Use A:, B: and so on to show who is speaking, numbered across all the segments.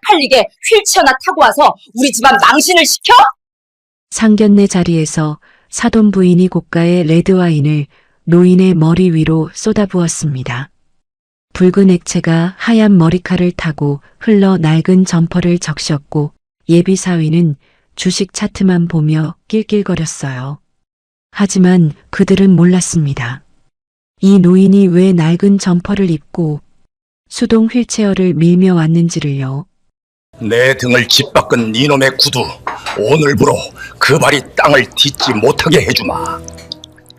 A: 쪽팔리게 휠체어나 타고 와서 우리 집안 망신을 시켜?
B: 상견례 자리에서 사돈 부인이 고가의 레드와인을 노인의 머리 위로 쏟아부었습니다. 붉은 액체가 하얀 머리칼을 타고 흘러 낡은 점퍼를 적셨고 예비 사위는 주식 차트만 보며 낄낄거렸어요. 하지만 그들은 몰랐습니다. 이 노인이 왜 낡은 점퍼를 입고 수동 휠체어를 밀며 왔는지를요.
C: 내 등을 짓바꾼 이놈의 구두, 오늘부로 그 발이 땅을 딛지 못하게 해주마.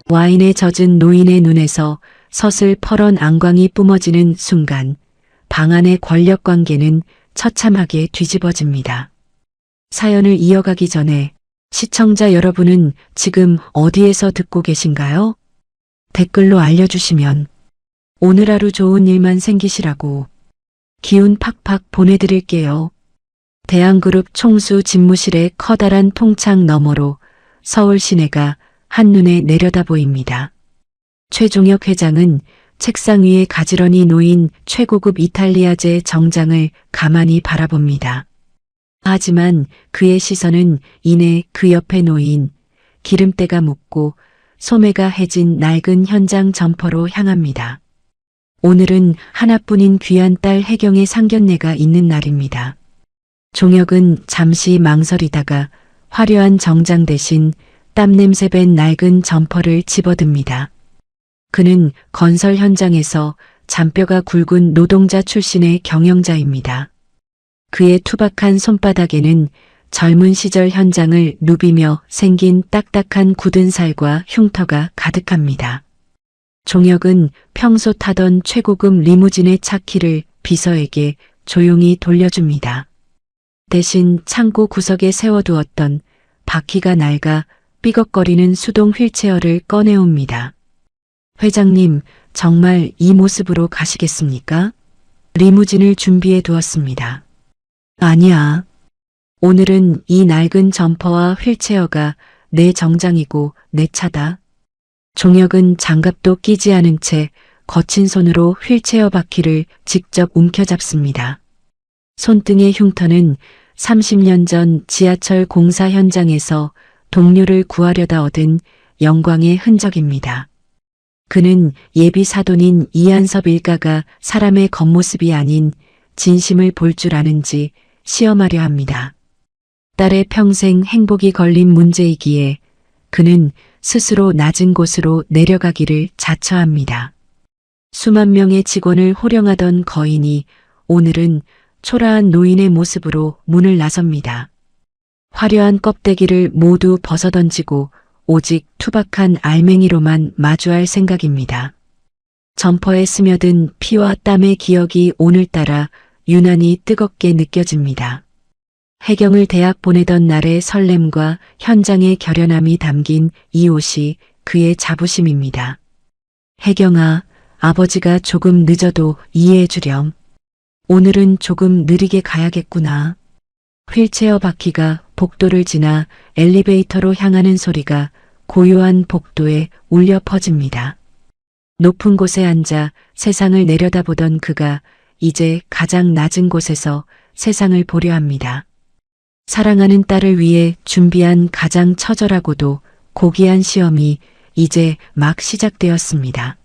B: 와인에 젖은 노인의 눈에서 서슬 퍼런 안광이 뿜어지는 순간 방 안의 권력관계는 처참하게 뒤집어집니다. 사연을 이어가기 전에 시청자 여러분은 지금 어디에서 듣고 계신가요? 댓글로 알려주시면 오늘 하루 좋은 일만 생기시라고 기운 팍팍 보내드릴게요. 대한그룹 총수 집무실의 커다란 통창 너머로 서울 시내가 한눈에 내려다 보입니다. 최종혁 회장은 책상 위에 가지런히 놓인 최고급 이탈리아제 정장을 가만히 바라봅니다. 하지만 그의 시선은 이내 그 옆에 놓인 기름때가 묻고 소매가 해진 낡은 현장 점퍼로 향합니다. 오늘은 하나뿐인 귀한 딸 혜경의 상견례가 있는 날입니다. 종혁은 잠시 망설이다가 화려한 정장 대신 땀냄새 밴 낡은 점퍼를 집어듭니다. 그는 건설 현장에서 잔뼈가 굵은 노동자 출신의 경영자입니다. 그의 투박한 손바닥에는 젊은 시절 현장을 누비며 생긴 딱딱한 굳은 살과 흉터가 가득합니다. 종혁은 평소 타던 최고급 리무진의 차키를 비서에게 조용히 돌려줍니다. 대신 창고 구석에 세워두었던 바퀴가 낡아 삐걱거리는 수동 휠체어를 꺼내옵니다. 회장님, 정말 이 모습으로 가시겠습니까? 리무진을 준비해 두었습니다. 아니야. 오늘은 이 낡은 점퍼와 휠체어가 내 정장이고 내 차다. 종혁은 장갑도 끼지 않은 채 거친 손으로 휠체어 바퀴를 직접 움켜잡습니다. 손등의 흉터는 30년 전 지하철 공사 현장에서 동료를 구하려다 얻은 영광의 흔적입니다. 그는 예비 사돈인 이한섭 일가가 사람의 겉모습이 아닌 진심을 볼 줄 아는지 시험하려 합니다. 딸의 평생 행복이 걸린 문제이기에 그는 스스로 낮은 곳으로 내려가기를 자처합니다. 수만 명의 직원을 호령하던 거인이 오늘은 초라한 노인의 모습으로 문을 나섭니다. 화려한 껍데기를 모두 벗어던지고 오직 투박한 알맹이로만 마주할 생각입니다. 점퍼에 스며든 피와 땀의 기억이 오늘따라 유난히 뜨겁게 느껴집니다. 혜경을 대학 보내던 날의 설렘과 현장의 결연함이 담긴 이 옷이 그의 자부심입니다. 혜경아, 아버지가 조금 늦어도 이해해 주렴. 오늘은 조금 느리게 가야겠구나. 휠체어 바퀴가 복도를 지나 엘리베이터로 향하는 소리가 고요한 복도에 울려 퍼집니다. 높은 곳에 앉아 세상을 내려다보던 그가 이제 가장 낮은 곳에서 세상을 보려 합니다. 사랑하는 딸을 위해 준비한 가장 처절하고도 고귀한 시험이 이제 막 시작되었습니다.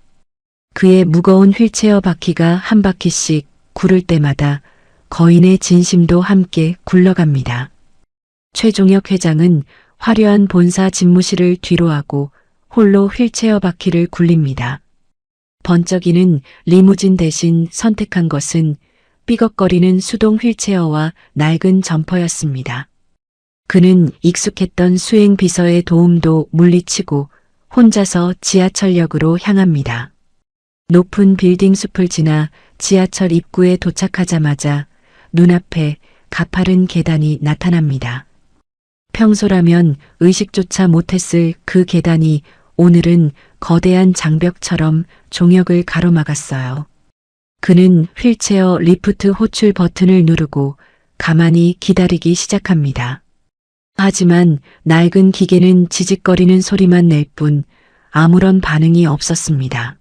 B: 그의 무거운 휠체어 바퀴가 한 바퀴씩 구를 때마다 거인의 진심도 함께 굴러갑니다. 최종혁 회장은 화려한 본사 집무실을 뒤로하고 홀로 휠체어 바퀴를 굴립니다. 번쩍이는 리무진 대신 선택한 것은 삐걱거리는 수동 휠체어와 낡은 점퍼였습니다. 그는 익숙했던 수행 비서의 도움도 물리치고 혼자서 지하철역으로 향합니다. 높은 빌딩 숲을 지나 지하철 입구에 도착하자마자 눈앞에 가파른 계단이 나타납니다. 평소라면 의식조차 못했을 그 계단이 오늘은 거대한 장벽처럼 종혁을 가로막았어요. 그는 휠체어 리프트 호출 버튼을 누르고 가만히 기다리기 시작합니다. 하지만 낡은 기계는 지직거리는 소리만 낼 뿐 아무런 반응이 없었습니다.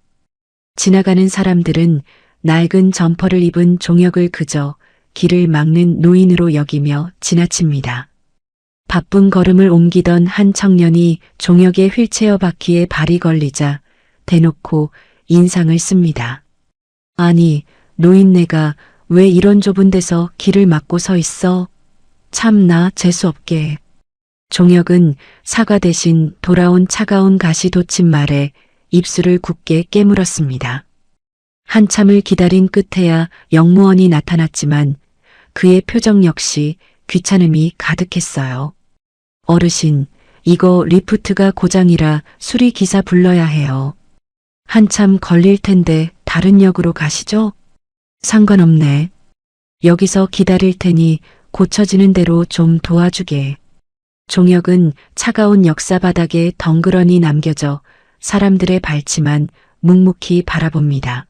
B: 지나가는 사람들은 낡은 점퍼를 입은 종혁을 그저 길을 막는 노인으로 여기며 지나칩니다. 바쁜 걸음을 옮기던 한 청년이 종혁의 휠체어 바퀴에 발이 걸리자 대놓고 인상을 씁니다. 아니, 노인네가 왜 이런 좁은 데서 길을 막고 서 있어? 참나 재수없게. 종혁은 사과 대신 돌아온 차가운 가시 돋친 말에 입술을 굳게 깨물었습니다. 한참을 기다린 끝에야 영무원이 나타났지만 그의 표정 역시 귀찮음이 가득했어요. 어르신, 이거 리프트가 고장이라 수리기사 불러야 해요. 한참 걸릴 텐데 다른 역으로 가시죠? 상관없네. 여기서 기다릴 테니 고쳐지는 대로 좀 도와주게. 종혁은 차가운 역사 바닥에 덩그러니 남겨져 사람들의 발치만 묵묵히 바라봅니다.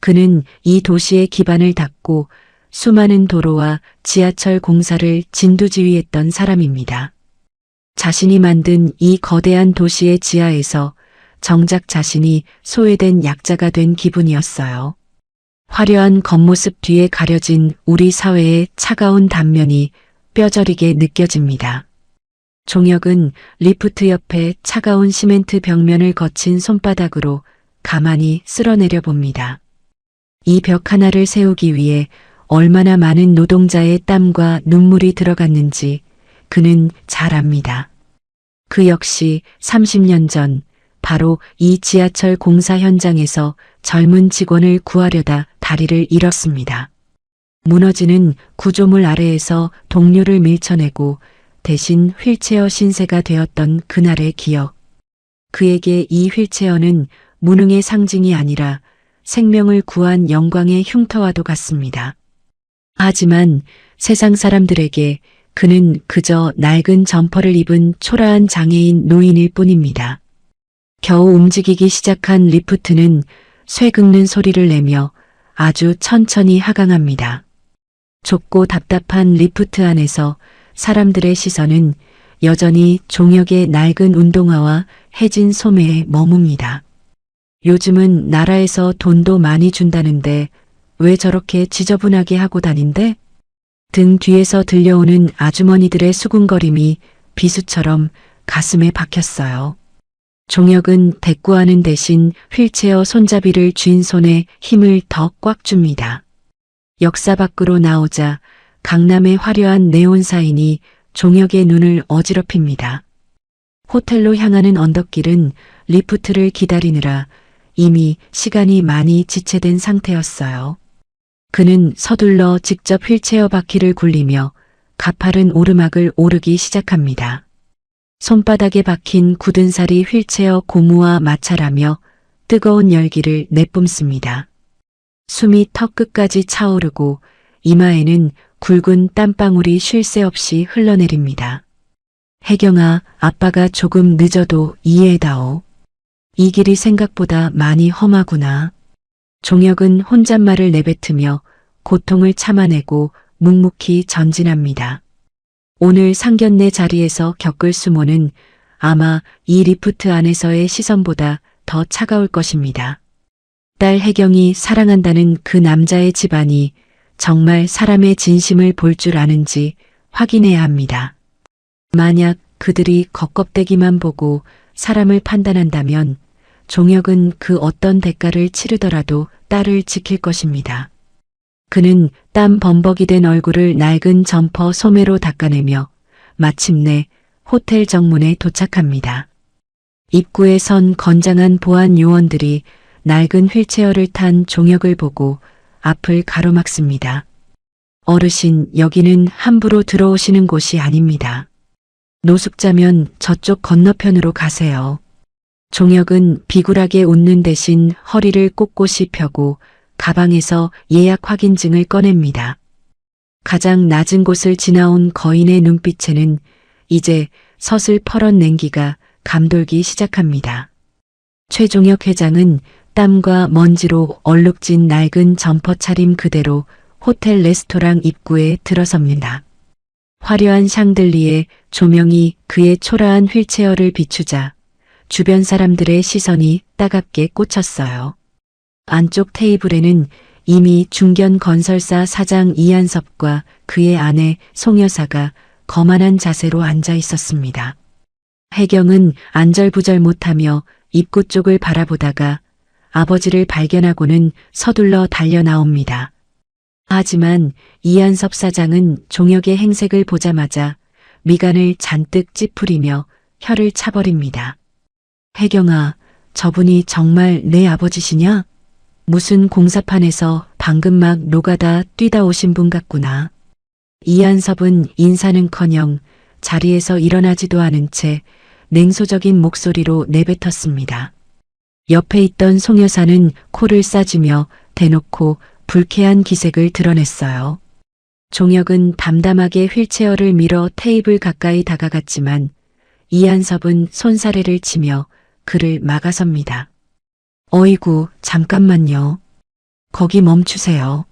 B: 그는 이 도시의 기반을 닦고 수많은 도로와 지하철 공사를 진두지휘했던 사람입니다. 자신이 만든 이 거대한 도시의 지하에서 정작 자신이 소외된 약자가 된 기분이었어요. 화려한 겉모습 뒤에 가려진 우리 사회의 차가운 단면이 뼈저리게 느껴집니다. 종혁은 리프트 옆에 차가운 시멘트 벽면을 거친 손바닥으로 가만히 쓸어내려 봅니다. 이 벽 하나를 세우기 위해 얼마나 많은 노동자의 땀과 눈물이 들어갔는지 그는 잘 압니다. 그 역시 30년 전 바로 이 지하철 공사 현장에서 젊은 직원을 구하려다 다리를 잃었습니다. 무너지는 구조물 아래에서 동료를 밀쳐내고 대신 휠체어 신세가 되었던 그날의 기억. 그에게 이 휠체어는 무능의 상징이 아니라 생명을 구한 영광의 흉터와도 같습니다. 하지만 세상 사람들에게 그는 그저 낡은 점퍼를 입은 초라한 장애인 노인일 뿐입니다. 겨우 움직이기 시작한 리프트는 쇠 긁는 소리를 내며 아주 천천히 하강합니다. 좁고 답답한 리프트 안에서 사람들의 시선은 여전히 종혁의 낡은 운동화와 해진 소매에 머뭅니다. 요즘은 나라에서 돈도 많이 준다는데 왜 저렇게 지저분하게 하고 다닌대? 등 뒤에서 들려오는 아주머니들의 수군거림이 비수처럼 가슴에 박혔어요. 종혁은 대꾸하는 대신 휠체어 손잡이를 쥔 손에 힘을 더 꽉 줍니다. 역사 밖으로 나오자 강남의 화려한 네온 사인이 종혁의 눈을 어지럽힙니다. 호텔로 향하는 언덕길은 리프트를 기다리느라 이미 시간이 많이 지체된 상태였어요. 그는 서둘러 직접 휠체어 바퀴를 굴리며 가파른 오르막을 오르기 시작합니다. 손바닥에 박힌 굳은 살이 휠체어 고무와 마찰하며 뜨거운 열기를 내뿜습니다. 숨이 턱 끝까지 차오르고 이마에는 굵은 땀방울이 쉴 새 없이 흘러내립니다. 혜경아, 아빠가 조금 늦어도 이해해다오. 이 길이 생각보다 많이 험하구나. 종혁은 혼잣말을 내뱉으며 고통을 참아내고 묵묵히 전진합니다. 오늘 상견례 자리에서 겪을 수모는 아마 이 리프트 안에서의 시선보다 더 차가울 것입니다. 딸 혜경이 사랑한다는 그 남자의 집안이 정말 사람의 진심을 볼 줄 아는지 확인해야 합니다. 만약 그들이 겉껍데기만 보고 사람을 판단한다면 종혁은 그 어떤 대가를 치르더라도 딸을 지킬 것입니다. 그는 땀 범벅이 된 얼굴을 낡은 점퍼 소매로 닦아내며 마침내 호텔 정문에 도착합니다. 입구에 선 건장한 보안 요원들이 낡은 휠체어를 탄 종혁을 보고 앞을 가로막습니다. 어르신, 여기는 함부로 들어오시는 곳이 아닙니다. 노숙자면 저쪽 건너편으로 가세요. 종혁은 비굴하게 웃는 대신 허리를 꼿꼿이 펴고 가방에서 예약 확인증을 꺼냅니다. 가장 낮은 곳을 지나온 거인의 눈빛에는 이제 서슬 퍼런 냉기가 감돌기 시작합니다. 최종혁 회장은 땀과 먼지로 얼룩진 낡은 점퍼 차림 그대로 호텔 레스토랑 입구에 들어섭니다. 화려한 샹들리에 조명이 그의 초라한 휠체어를 비추자 주변 사람들의 시선이 따갑게 꽂혔어요. 안쪽 테이블에는 이미 중견 건설사 사장 이한섭과 그의 아내 송 여사가 거만한 자세로 앉아 있었습니다. 혜경은 안절부절 못하며 입구 쪽을 바라보다가 아버지를 발견하고는 서둘러 달려 나옵니다. 하지만 이한섭 사장은 종혁의 행색을 보자마자 미간을 잔뜩 찌푸리며 혀를 차버립니다. 혜경아, 저분이 정말 내 아버지시냐? 무슨 공사판에서 방금 막 노가다 뛰다 오신 분 같구나. 이한섭은 인사는커녕 자리에서 일어나지도 않은 채 냉소적인 목소리로 내뱉었습니다. 옆에 있던 송 여사는 코를 싸주며 대놓고 불쾌한 기색을 드러냈어요. 종혁은 담담하게 휠체어를 밀어 테이블 가까이 다가갔지만 이한섭은 손사래를 치며 그를 막아섭니다. 어이구, 잠깐만요. 거기 멈추세요.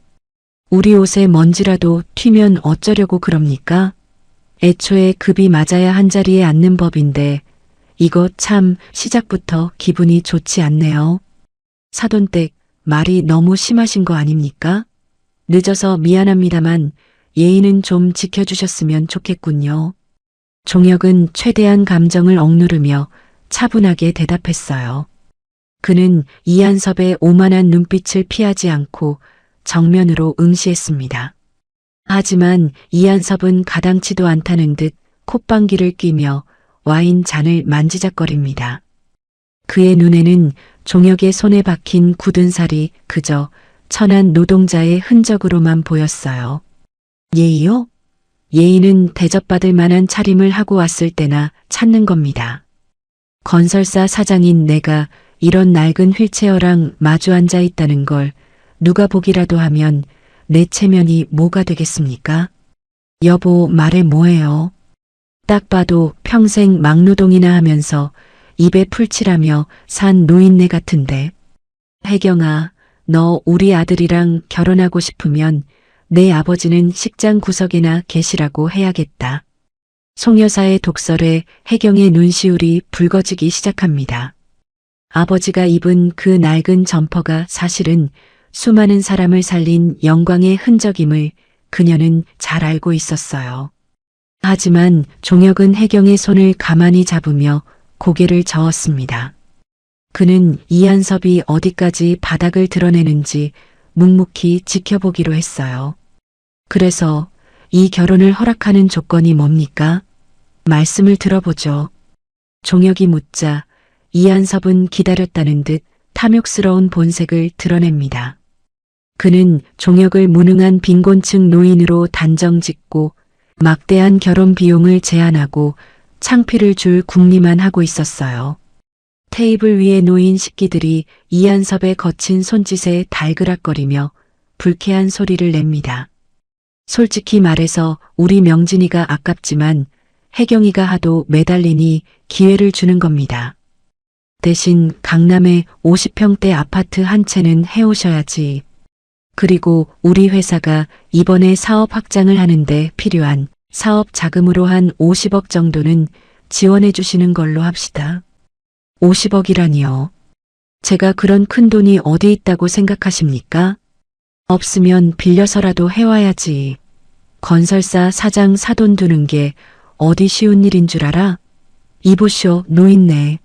B: 우리 옷에 먼지라도 튀면 어쩌려고 그럽니까? 애초에 급이 맞아야 한 자리에 앉는 법인데 이거 참 시작부터 기분이 좋지 않네요. 사돈댁, 말이 너무 심하신 거 아닙니까? 늦어서 미안합니다만 예의는 좀 지켜주셨으면 좋겠군요. 종혁은 최대한 감정을 억누르며 차분하게 대답했어요. 그는 이한섭의 오만한 눈빛을 피하지 않고 정면으로 응시했습니다. 하지만 이한섭은 가당치도 않다는 듯 콧방귀를 뀌며 와인 잔을 만지작거립니다. 그의 눈에는 종혁의 손에 박힌 굳은 살이 그저 천한 노동자의 흔적으로만 보였어요. 예의요? 예의는 대접받을 만한 차림을 하고 왔을 때나 찾는 겁니다. 건설사 사장인 내가 이런 낡은 휠체어랑 마주 앉아 있다는 걸 누가 보기라도 하면 내 체면이 뭐가 되겠습니까? 여보, 말해 뭐해요? 딱 봐도 평생 막노동이나 하면서 입에 풀칠하며 산 노인네 같은데. 혜경아, 너 우리 아들이랑 결혼하고 싶으면 내 아버지는 식장 구석에나 계시라고 해야겠다. 송 여사의 독설에 혜경의 눈시울이 붉어지기 시작합니다. 아버지가 입은 그 낡은 점퍼가 사실은 수많은 사람을 살린 영광의 흔적임을 그녀는 잘 알고 있었어요. 하지만 종혁은 혜경의 손을 가만히 잡으며 고개를 저었습니다. 그는 이한섭이 어디까지 바닥을 드러내는지 묵묵히 지켜보기로 했어요. 그래서 이 결혼을 허락하는 조건이 뭡니까? 말씀을 들어보죠. 종혁이 묻자 이한섭은 기다렸다는 듯 탐욕스러운 본색을 드러냅니다. 그는 종혁을 무능한 빈곤층 노인으로 단정짓고 막대한 결혼 비용을 제한하고 창피를 줄 궁리만 하고 있었어요. 테이블 위에 놓인 식기들이 이한섭의 거친 손짓에 달그락거리며 불쾌한 소리를 냅니다. 솔직히 말해서 우리 명진이가 아깝지만 혜경이가 하도 매달리니 기회를 주는 겁니다. 대신 강남에 50평대 아파트 한 채는 해오셔야지. 그리고 우리 회사가 이번에 사업 확장을 하는데 필요한 사업 자금으로 한 50억 정도는 지원해 주시는 걸로 합시다. 50억이라니요. 제가 그런 큰 돈이 어디 있다고 생각하십니까? 없으면 빌려서라도 해와야지. 건설사 사장 사돈 두는 게 어디 쉬운 일인 줄 알아? 이보쇼, 노인네.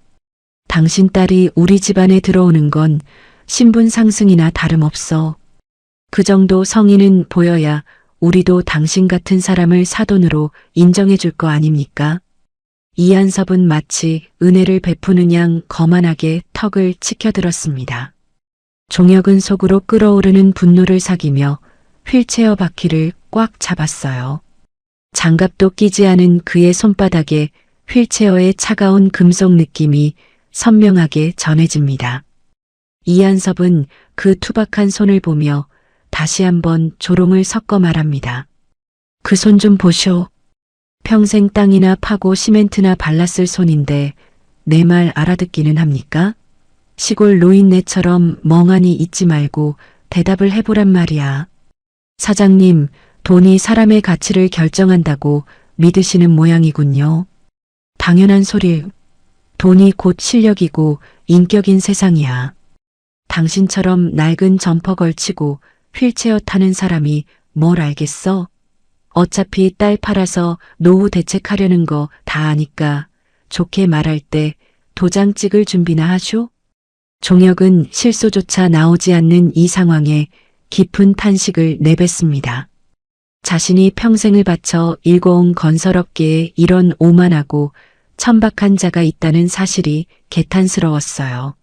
B: 당신 딸이 우리 집안에 들어오는 건 신분 상승이나 다름없어. 그 정도 성의는 보여야 우리도 당신 같은 사람을 사돈으로 인정해 줄 거 아닙니까? 이한섭은 마치 은혜를 베푸는 양 거만하게 턱을 치켜들었습니다. 종혁은 속으로 끓어오르는 분노를 사기며 휠체어 바퀴를 꽉 잡았어요. 장갑도 끼지 않은 그의 손바닥에 휠체어의 차가운 금속 느낌이 선명하게 전해집니다. 이한섭은 그 투박한 손을 보며 다시 한번 조롱을 섞어 말합니다. 그 손 좀 보쇼. 평생 땅이나 파고 시멘트나 발랐을 손인데 내 말 알아듣기는 합니까? 시골 노인네처럼 멍하니 있지 말고 대답을 해보란 말이야. 사장님, 돈이 사람의 가치를 결정한다고 믿으시는 모양이군요. 당연한 소리. 돈이 곧 실력이고 인격인 세상이야. 당신처럼 낡은 점퍼 걸치고 휠체어 타는 사람이 뭘 알겠어? 어차피 딸 팔아서 노후 대책하려는 거 다 아니까 좋게 말할 때 도장 찍을 준비나 하쇼? 종혁은 실소조차 나오지 않는 이 상황에 깊은 탄식을 내뱉습니다. 자신이 평생을 바쳐 일궈온 건설업계에 이런 오만하고 천박한 자가 있다는 사실이 개탄스러웠어요.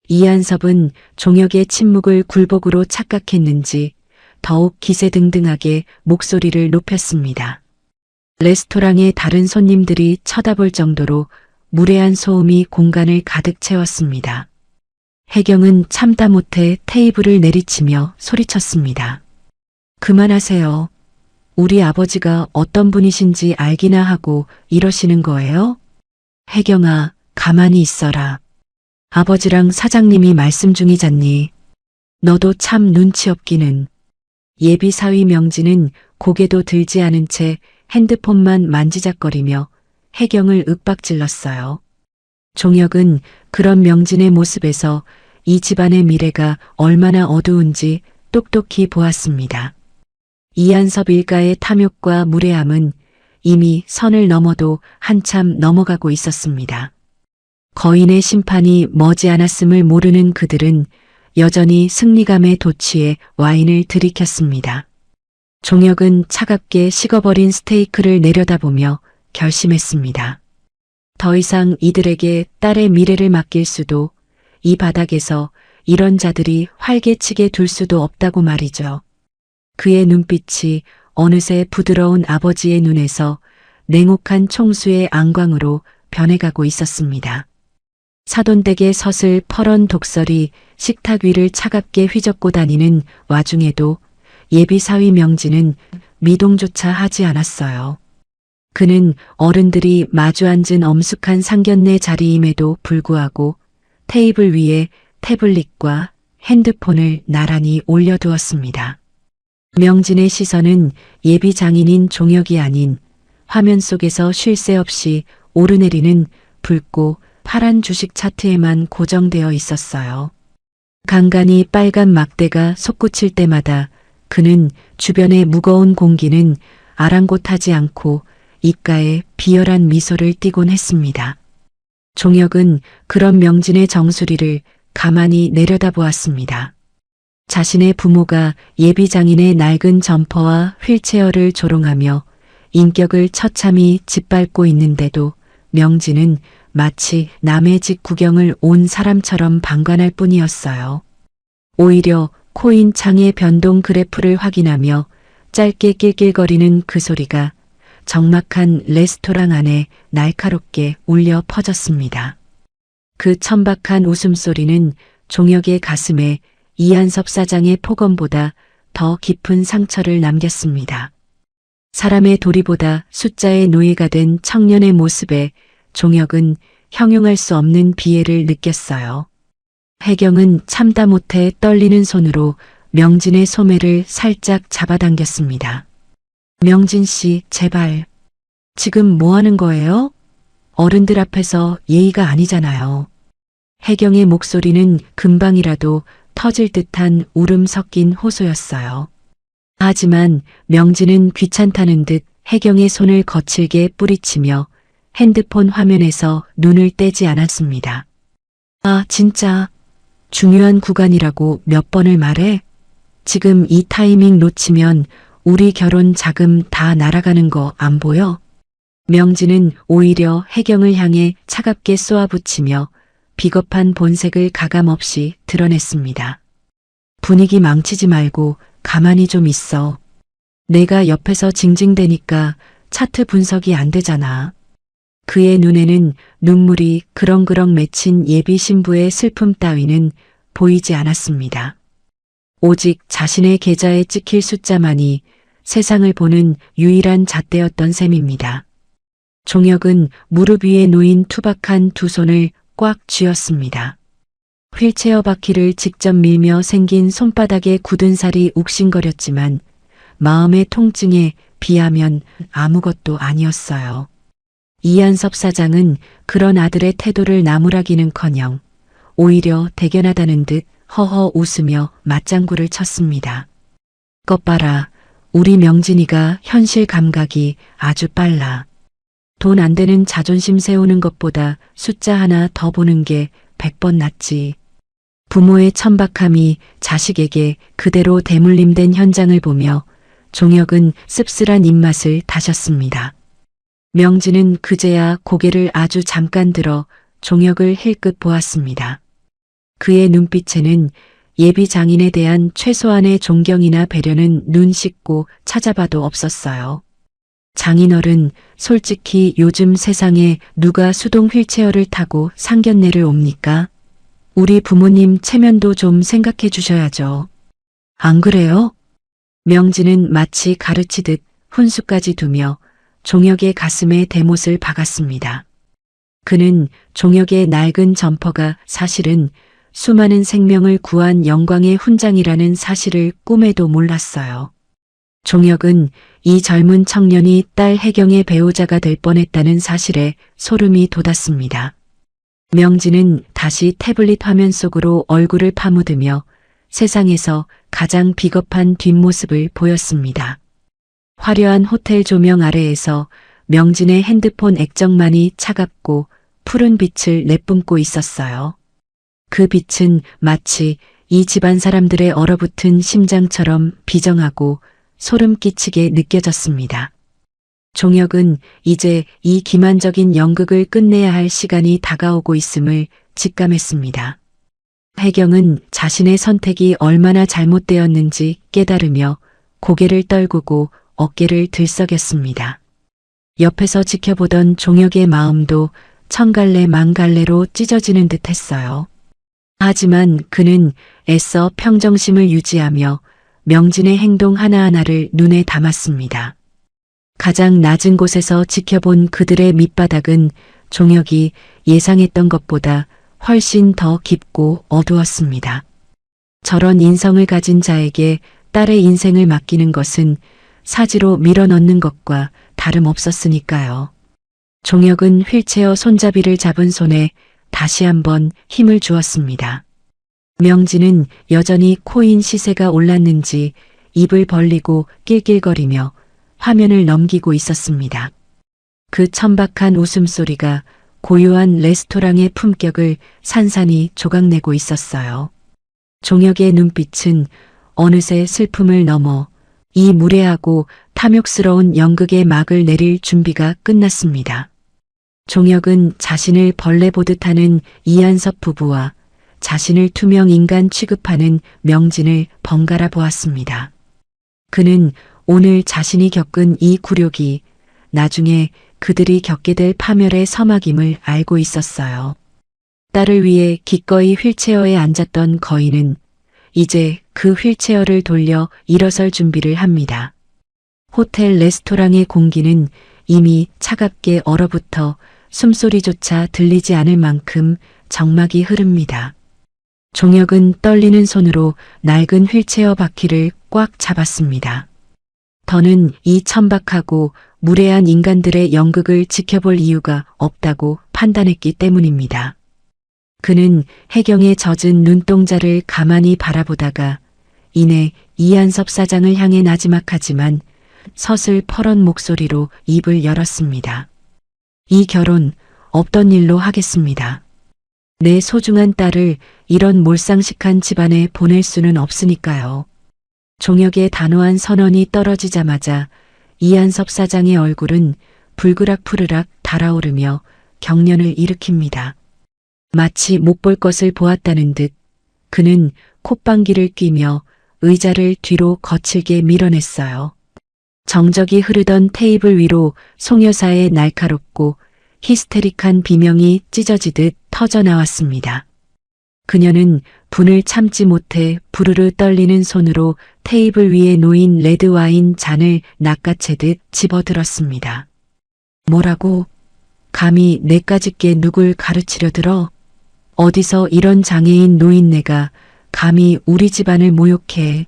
B: 이한섭은 종혁의 침묵을 굴복으로 착각했는지 더욱 기세등등하게 목소리를 높였습니다. 레스토랑의 다른 손님들이 쳐다볼 정도로 무례한 소음이 공간을 가득 채웠습니다. 혜경은 참다 못해 테이블을 내리치며 소리쳤습니다. 그만하세요. 우리 아버지가 어떤 분이신지 알기나 하고 이러시는 거예요? 혜경아, 가만히 있어라. 아버지랑 사장님이 말씀 중이잖니. 너도 참 눈치 없기는. 예비 사위 명진은 고개도 들지 않은 채 핸드폰만 만지작거리며 혜경을 윽박질렀어요. 종혁은 그런 명진의 모습에서 이 집안의 미래가 얼마나 어두운지 똑똑히 보았습니다. 이한섭 일가의 탐욕과 무례함은 이미 선을 넘어도 한참 넘어가고 있었습니다. 거인의 심판이 머지않았음을 모르는 그들은 여전히 승리감에 도취해 와인을 들이켰습니다. 종혁은 차갑게 식어버린 스테이크를 내려다보며 결심했습니다. 더 이상 이들에게 딸의 미래를 맡길 수도, 이 바닥에서 이런 자들이 활개치게 둘 수도 없다고 말이죠. 그의 눈빛이 어느새 부드러운 아버지의 눈에서 냉혹한 총수의 안광으로 변해가고 있었습니다. 사돈댁의 서슬 퍼런 독설이 식탁 위를 차갑게 휘젓고 다니는 와중에도 예비 사위 명진은 미동조차 하지 않았어요. 그는 어른들이 마주 앉은 엄숙한 상견례 자리임에도 불구하고 테이블 위에 태블릿과 핸드폰을 나란히 올려두었습니다. 명진의 시선은 예비 장인인 종혁이 아닌 화면 속에서 쉴 새 없이 오르내리는 붉고 파란 주식 차트에만 고정되어 있었어요. 간간히 빨간 막대가 솟구칠 때마다 그는 주변의 무거운 공기는 아랑곳하지 않고 입가에 비열한 미소를 띠곤 했습니다. 종혁은 그런 명진의 정수리를 가만히 내려다보았습니다. 자신의 부모가 예비 장인의 낡은 점퍼와 휠체어를 조롱하며 인격을 처참히 짓밟고 있는데도 명진은 마치 남의 집 구경을 온 사람처럼 방관할 뿐이었어요. 오히려 코인 창의 변동 그래프를 확인하며 짧게 낄낄거리는 그 소리가 적막한 레스토랑 안에 날카롭게 울려 퍼졌습니다. 그 천박한 웃음소리는 종혁의 가슴에 이한섭 사장의 폭언보다 더 깊은 상처를 남겼습니다. 사람의 도리보다 숫자의 노예가 된 청년의 모습에 종혁은 형용할 수 없는 비애를 느꼈어요. 혜경은 참다 못해 떨리는 손으로 명진의 소매를 살짝 잡아당겼습니다. 명진 씨, 제발. 지금 뭐 하는 거예요? 어른들 앞에서 예의가 아니잖아요. 혜경의 목소리는 금방이라도 터질 듯한 울음 섞인 호소였어요. 하지만 명진은 귀찮다는 듯 혜경의 손을 거칠게 뿌리치며 핸드폰 화면에서 눈을 떼지 않았습니다. 아, 진짜 중요한 구간이라고 몇 번을 말해? 지금 이 타이밍 놓치면 우리 결혼 자금 다 날아가는 거 안 보여? 명진은 오히려 혜경을 향해 차갑게 쏘아붙이며 비겁한 본색을 가감없이 드러냈습니다. 분위기 망치지 말고 가만히 좀 있어. 내가 옆에서 징징대니까 차트 분석이 안 되잖아. 그의 눈에는 눈물이 그렁그렁 맺힌 예비 신부의 슬픔 따위는 보이지 않았습니다. 오직 자신의 계좌에 찍힐 숫자만이 세상을 보는 유일한 잣대였던 셈입니다. 종혁은 무릎 위에 놓인 투박한 두 손을 꽉 쥐었습니다. 휠체어 바퀴를 직접 밀며 생긴 손바닥에 굳은 살이 욱신거렸지만 마음의 통증에 비하면 아무것도 아니었어요. 이한섭 사장은 그런 아들의 태도를 나무라기는커녕 오히려 대견하다는 듯 허허 웃으며 맞장구를 쳤습니다. 것 봐라. 우리 명진이가 현실 감각이 아주 빨라. 돈 안 되는 자존심 세우는 것보다 숫자 하나 더 보는 게 100번 낫지. 부모의 천박함이 자식에게 그대로 대물림된 현장을 보며 종혁은 씁쓸한 입맛을 다셨습니다. 명진은 그제야 고개를 아주 잠깐 들어 종혁을 힐끗 보았습니다. 그의 눈빛에는 예비 장인에 대한 최소한의 존경이나 배려는 눈 씻고 찾아봐도 없었어요. 장인어른, 솔직히 요즘 세상에 누가 수동 휠체어를 타고 상견례를 옵니까? 우리 부모님 체면도 좀 생각해 주셔야죠. 안 그래요? 명진은 마치 가르치듯 훈수까지 두며 종혁의 가슴에 대못을 박았습니다. 그는 종혁의 낡은 점퍼가 사실은 수많은 생명을 구한 영광의 훈장이라는 사실을 꿈에도 몰랐어요. 종혁은 이 젊은 청년이 딸 혜경의 배우자가 될 뻔했다는 사실에 소름이 돋았습니다. 명진은 다시 태블릿 화면 속으로 얼굴을 파묻으며 세상에서 가장 비겁한 뒷모습을 보였습니다. 화려한 호텔 조명 아래에서 명진의 핸드폰 액정만이 차갑고 푸른 빛을 내뿜고 있었어요. 그 빛은 마치 이 집안 사람들의 얼어붙은 심장처럼 비정하고 소름 끼치게 느껴졌습니다. 종혁은 이제 이 기만적인 연극을 끝내야 할 시간이 다가오고 있음을 직감했습니다. 혜경은 자신의 선택이 얼마나 잘못되었는지 깨달으며 고개를 떨구고 어깨를 들썩였습니다. 옆에서 지켜보던 종혁의 마음도 천갈래 만갈래로 찢어지는 듯 했어요. 하지만 그는 애써 평정심을 유지하며 명진의 행동 하나하나를 눈에 담았습니다. 가장 낮은 곳에서 지켜본 그들의 밑바닥은 종혁이 예상했던 것보다 훨씬 더 깊고 어두웠습니다. 저런 인성을 가진 자에게 딸의 인생을 맡기는 것은 사지로 밀어넣는 것과 다름없었으니까요. 종혁은 휠체어 손잡이를 잡은 손에 다시 한번 힘을 주었습니다. 명진은 여전히 코인 시세가 올랐는지 입을 벌리고 낄낄거리며 화면을 넘기고 있었습니다. 그 천박한 웃음소리가 고요한 레스토랑의 품격을 산산이 조각내고 있었어요. 종혁의 눈빛은 어느새 슬픔을 넘어 이 무례하고 탐욕스러운 연극의 막을 내릴 준비가 끝났습니다. 종혁은 자신을 벌레 보듯 하는 이한섭 부부와 자신을 투명 인간 취급하는 명진을 번갈아 보았습니다. 그는 오늘 자신이 겪은 이 굴욕이 나중에 그들이 겪게 될 파멸의 서막임을 알고 있었어요. 딸을 위해 기꺼이 휠체어에 앉았던 거인은 이제 그 휠체어를 돌려 일어설 준비를 합니다. 호텔 레스토랑의 공기는 이미 차갑게 얼어붙어 숨소리조차 들리지 않을 만큼 적막이 흐릅니다. 종혁은 떨리는 손으로 낡은 휠체어 바퀴를 꽉 잡았습니다. 더는 이 천박하고 무례한 인간들의 연극을 지켜볼 이유가 없다고 판단했기 때문입니다. 그는 혜경의 젖은 눈동자를 가만히 바라보다가 이내 이한섭 사장을 향해 나지막하지만 서슬 퍼런 목소리로 입을 열었습니다. 이 결혼 없던 일로 하겠습니다. 내 소중한 딸을 이런 몰상식한 집안에 보낼 수는 없으니까요. 종혁의 단호한 선언이 떨어지자마자 이한섭 사장의 얼굴은 불그락푸르락 달아오르며 경련을 일으킵니다. 마치 못 볼 것을 보았다는 듯 그는 콧방귀를 뀌며 의자를 뒤로 거칠게 밀어냈어요. 정적이 흐르던 테이블 위로 송 여사의 날카롭고 히스테릭한 비명이 찢어지듯 터져나왔습니다. 그녀는 분을 참지 못해 부르르 떨리는 손으로 테이블 위에 놓인 레드와인 잔을 낚아채듯 집어들었습니다. 뭐라고? 감히 내까짓게 누굴 가르치려 들어? 어디서 이런 장애인 노인네가 감히 우리 집안을 모욕해.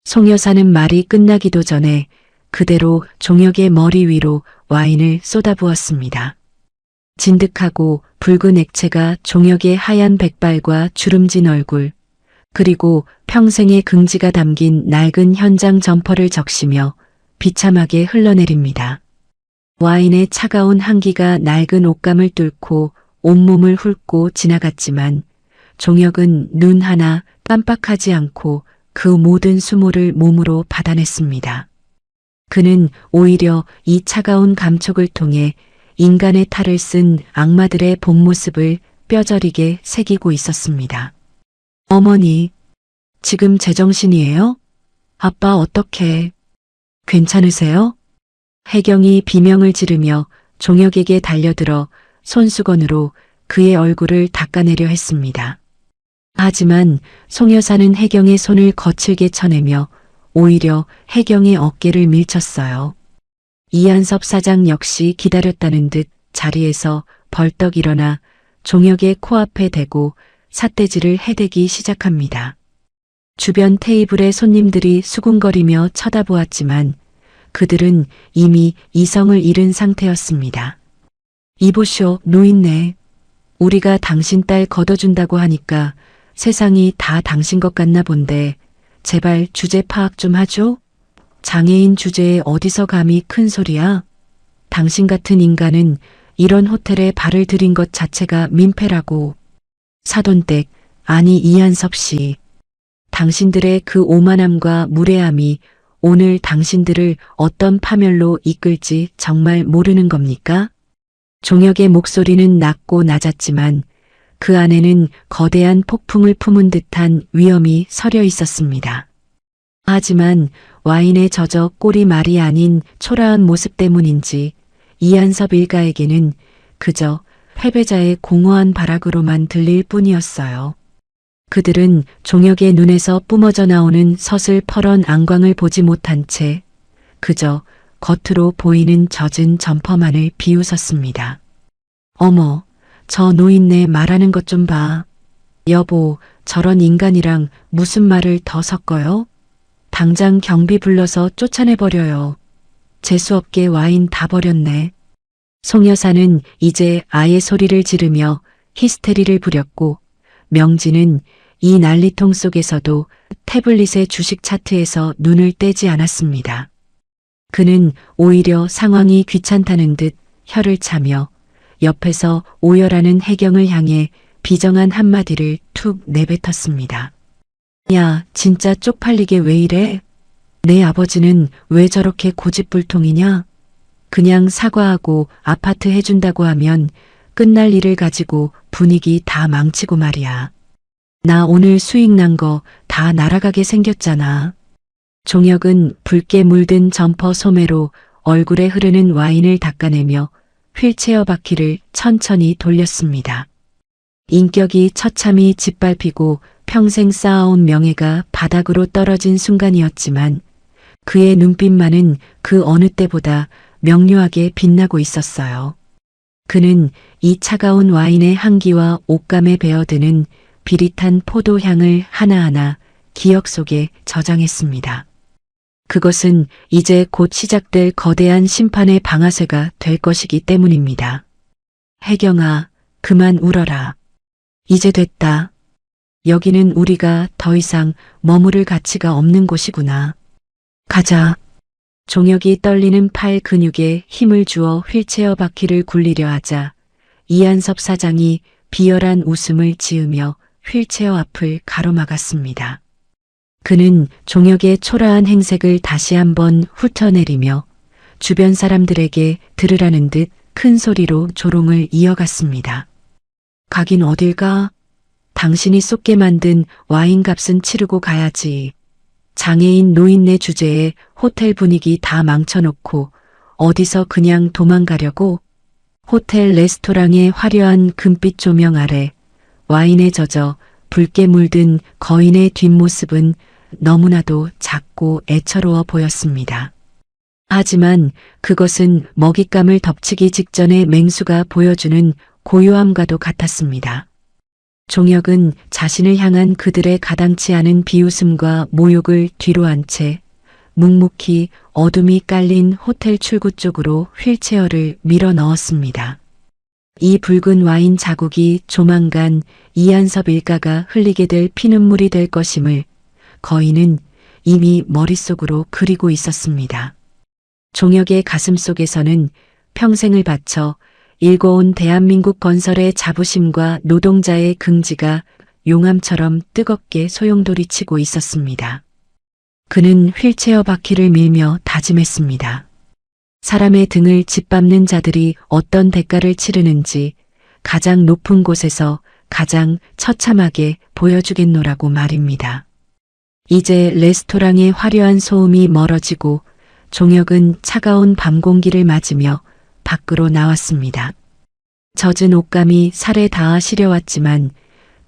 B: 송 여사는 말이 끝나기도 전에 그대로 종혁의 머리 위로 와인을 쏟아부었습니다. 진득하고 붉은 액체가 종혁의 하얀 백발과 주름진 얼굴, 그리고 평생의 긍지가 담긴 낡은 현장 점퍼를 적시며 비참하게 흘러내립니다. 와인의 차가운 향기가 낡은 옷감을 뚫고 온몸을 훑고 지나갔지만 종혁은 눈 하나 깜빡하지 않고 그 모든 수모를 몸으로 받아냈습니다. 그는 오히려 이 차가운 감촉을 통해 인간의 탈을 쓴 악마들의 본 모습을 뼈저리게 새기고 있었습니다. 어머니, 지금 제정신이에요? 아빠 어떡해? 괜찮으세요? 혜경이 비명을 지르며 종혁에게 달려들어 손수건으로 그의 얼굴을 닦아내려 했습니다. 하지만 송 여사는 혜경의 손을 거칠게 쳐내며 오히려 혜경의 어깨를 밀쳤어요. 이한섭 사장 역시 기다렸다는 듯 자리에서 벌떡 일어나 종혁의 코앞에 대고 삿대질을 해대기 시작합니다. 주변 테이블의 손님들이 수군거리며 쳐다보았지만 그들은 이미 이성을 잃은 상태였습니다. 이보쇼, 노인네. 우리가 당신 딸 걷어준다고 하니까 세상이 다 당신 것 같나 본데 제발 주제 파악 좀 하죠? 장애인 주제에 어디서 감히 큰 소리야? 당신 같은 인간은 이런 호텔에 발을 들인 것 자체가 민폐라고. 사돈댁, 아니 이한섭 씨. 당신들의 그 오만함과 무례함이 오늘 당신들을 어떤 파멸로 이끌지 정말 모르는 겁니까? 종혁의 목소리는 낮고 낮았지만 그 안에는 거대한 폭풍을 품은 듯한 위엄이 서려 있었습니다. 하지만 와인에 젖어 꼴이 말이 아닌 초라한 모습 때문인지 이한섭 일가에게는 그저 패배자의 공허한 발악으로만 들릴 뿐이었어요. 그들은 종혁의 눈에서 뿜어져 나오는 서슬퍼런 안광을 보지 못한 채 그저 겉으로 보이는 젖은 점퍼만을 비웃었습니다. 어머, 저 노인네 말하는 것 좀 봐. 여보, 저런 인간이랑 무슨 말을 더 섞어요? 당장 경비 불러서 쫓아내버려요. 재수없게 와인 다 버렸네. 송 여사는 이제 아예 소리를 지르며 히스테리를 부렸고 명진은 이 난리통 속에서도 태블릿의 주식 차트에서 눈을 떼지 않았습니다. 그는 오히려 상황이 귀찮다는 듯 혀를 차며 옆에서 오열하는 혜경을 향해 비정한 한마디를 툭 내뱉었습니다. 야, 진짜 쪽팔리게 왜 이래? 내 아버지는 왜 저렇게 고집불통이냐? 그냥 사과하고 아파트 해준다고 하면 끝날 일을 가지고 분위기 다 망치고 말이야. 나 오늘 수익 난 거 다 날아가게 생겼잖아. 종혁은 붉게 물든 점퍼 소매로 얼굴에 흐르는 와인을 닦아내며 휠체어 바퀴를 천천히 돌렸습니다. 인격이 처참히 짓밟히고 평생 쌓아온 명예가 바닥으로 떨어진 순간이었지만 그의 눈빛만은 그 어느 때보다 명료하게 빛나고 있었어요. 그는 이 차가운 와인의 향기와 옷감에 배어드는 비릿한 포도향을 하나하나 기억 속에 저장했습니다. 그것은 이제 곧 시작될 거대한 심판의 방아쇠가 될 것이기 때문입니다. 혜경아, 그만 울어라. 이제 됐다. 여기는 우리가 더 이상 머무를 가치가 없는 곳이구나. 가자. 종혁이 떨리는 팔 근육에 힘을 주어 휠체어 바퀴를 굴리려 하자 이한섭 사장이 비열한 웃음을 지으며 휠체어 앞을 가로막았습니다. 그는 종혁의 초라한 행색을 다시 한번 훑어내리며 주변 사람들에게 들으라는 듯 큰 소리로 조롱을 이어갔습니다. 가긴 어딜 가? 당신이 쏟게 만든 와인값은 치르고 가야지. 장애인 노인네 주제에 호텔 분위기 다 망쳐놓고 어디서 그냥 도망가려고? 호텔 레스토랑의 화려한 금빛 조명 아래 와인에 젖어 붉게 물든 거인의 뒷모습은 너무나도 작고 애처로워 보였습니다. 하지만 그것은 먹잇감을 덮치기 직전의 맹수가 보여주는 고요함과도 같았습니다. 종혁은 자신을 향한 그들의 가당치 않은 비웃음과 모욕을 뒤로 한 채 묵묵히 어둠이 깔린 호텔 출구 쪽으로 휠체어를 밀어 넣었습니다. 이 붉은 와인 자국이 조만간 이한섭 일가가 흘리게 될 피눈물이 될 것임을 거인은 이미 머릿속으로 그리고 있었습니다. 종혁의 가슴속에서는 평생을 바쳐 일궈온 대한민국 건설의 자부심과 노동자의 긍지가 용암처럼 뜨겁게 소용돌이치고 있었습니다. 그는 휠체어 바퀴를 밀며 다짐했습니다. 사람의 등을 짓밟는 자들이 어떤 대가를 치르는지 가장 높은 곳에서 가장 처참하게 보여주겠노라고 말입니다. 이제 레스토랑의 화려한 소음이 멀어지고 종혁은 차가운 밤 공기를 맞으며 밖으로 나왔습니다. 젖은 옷감이 살에 닿아 시려왔지만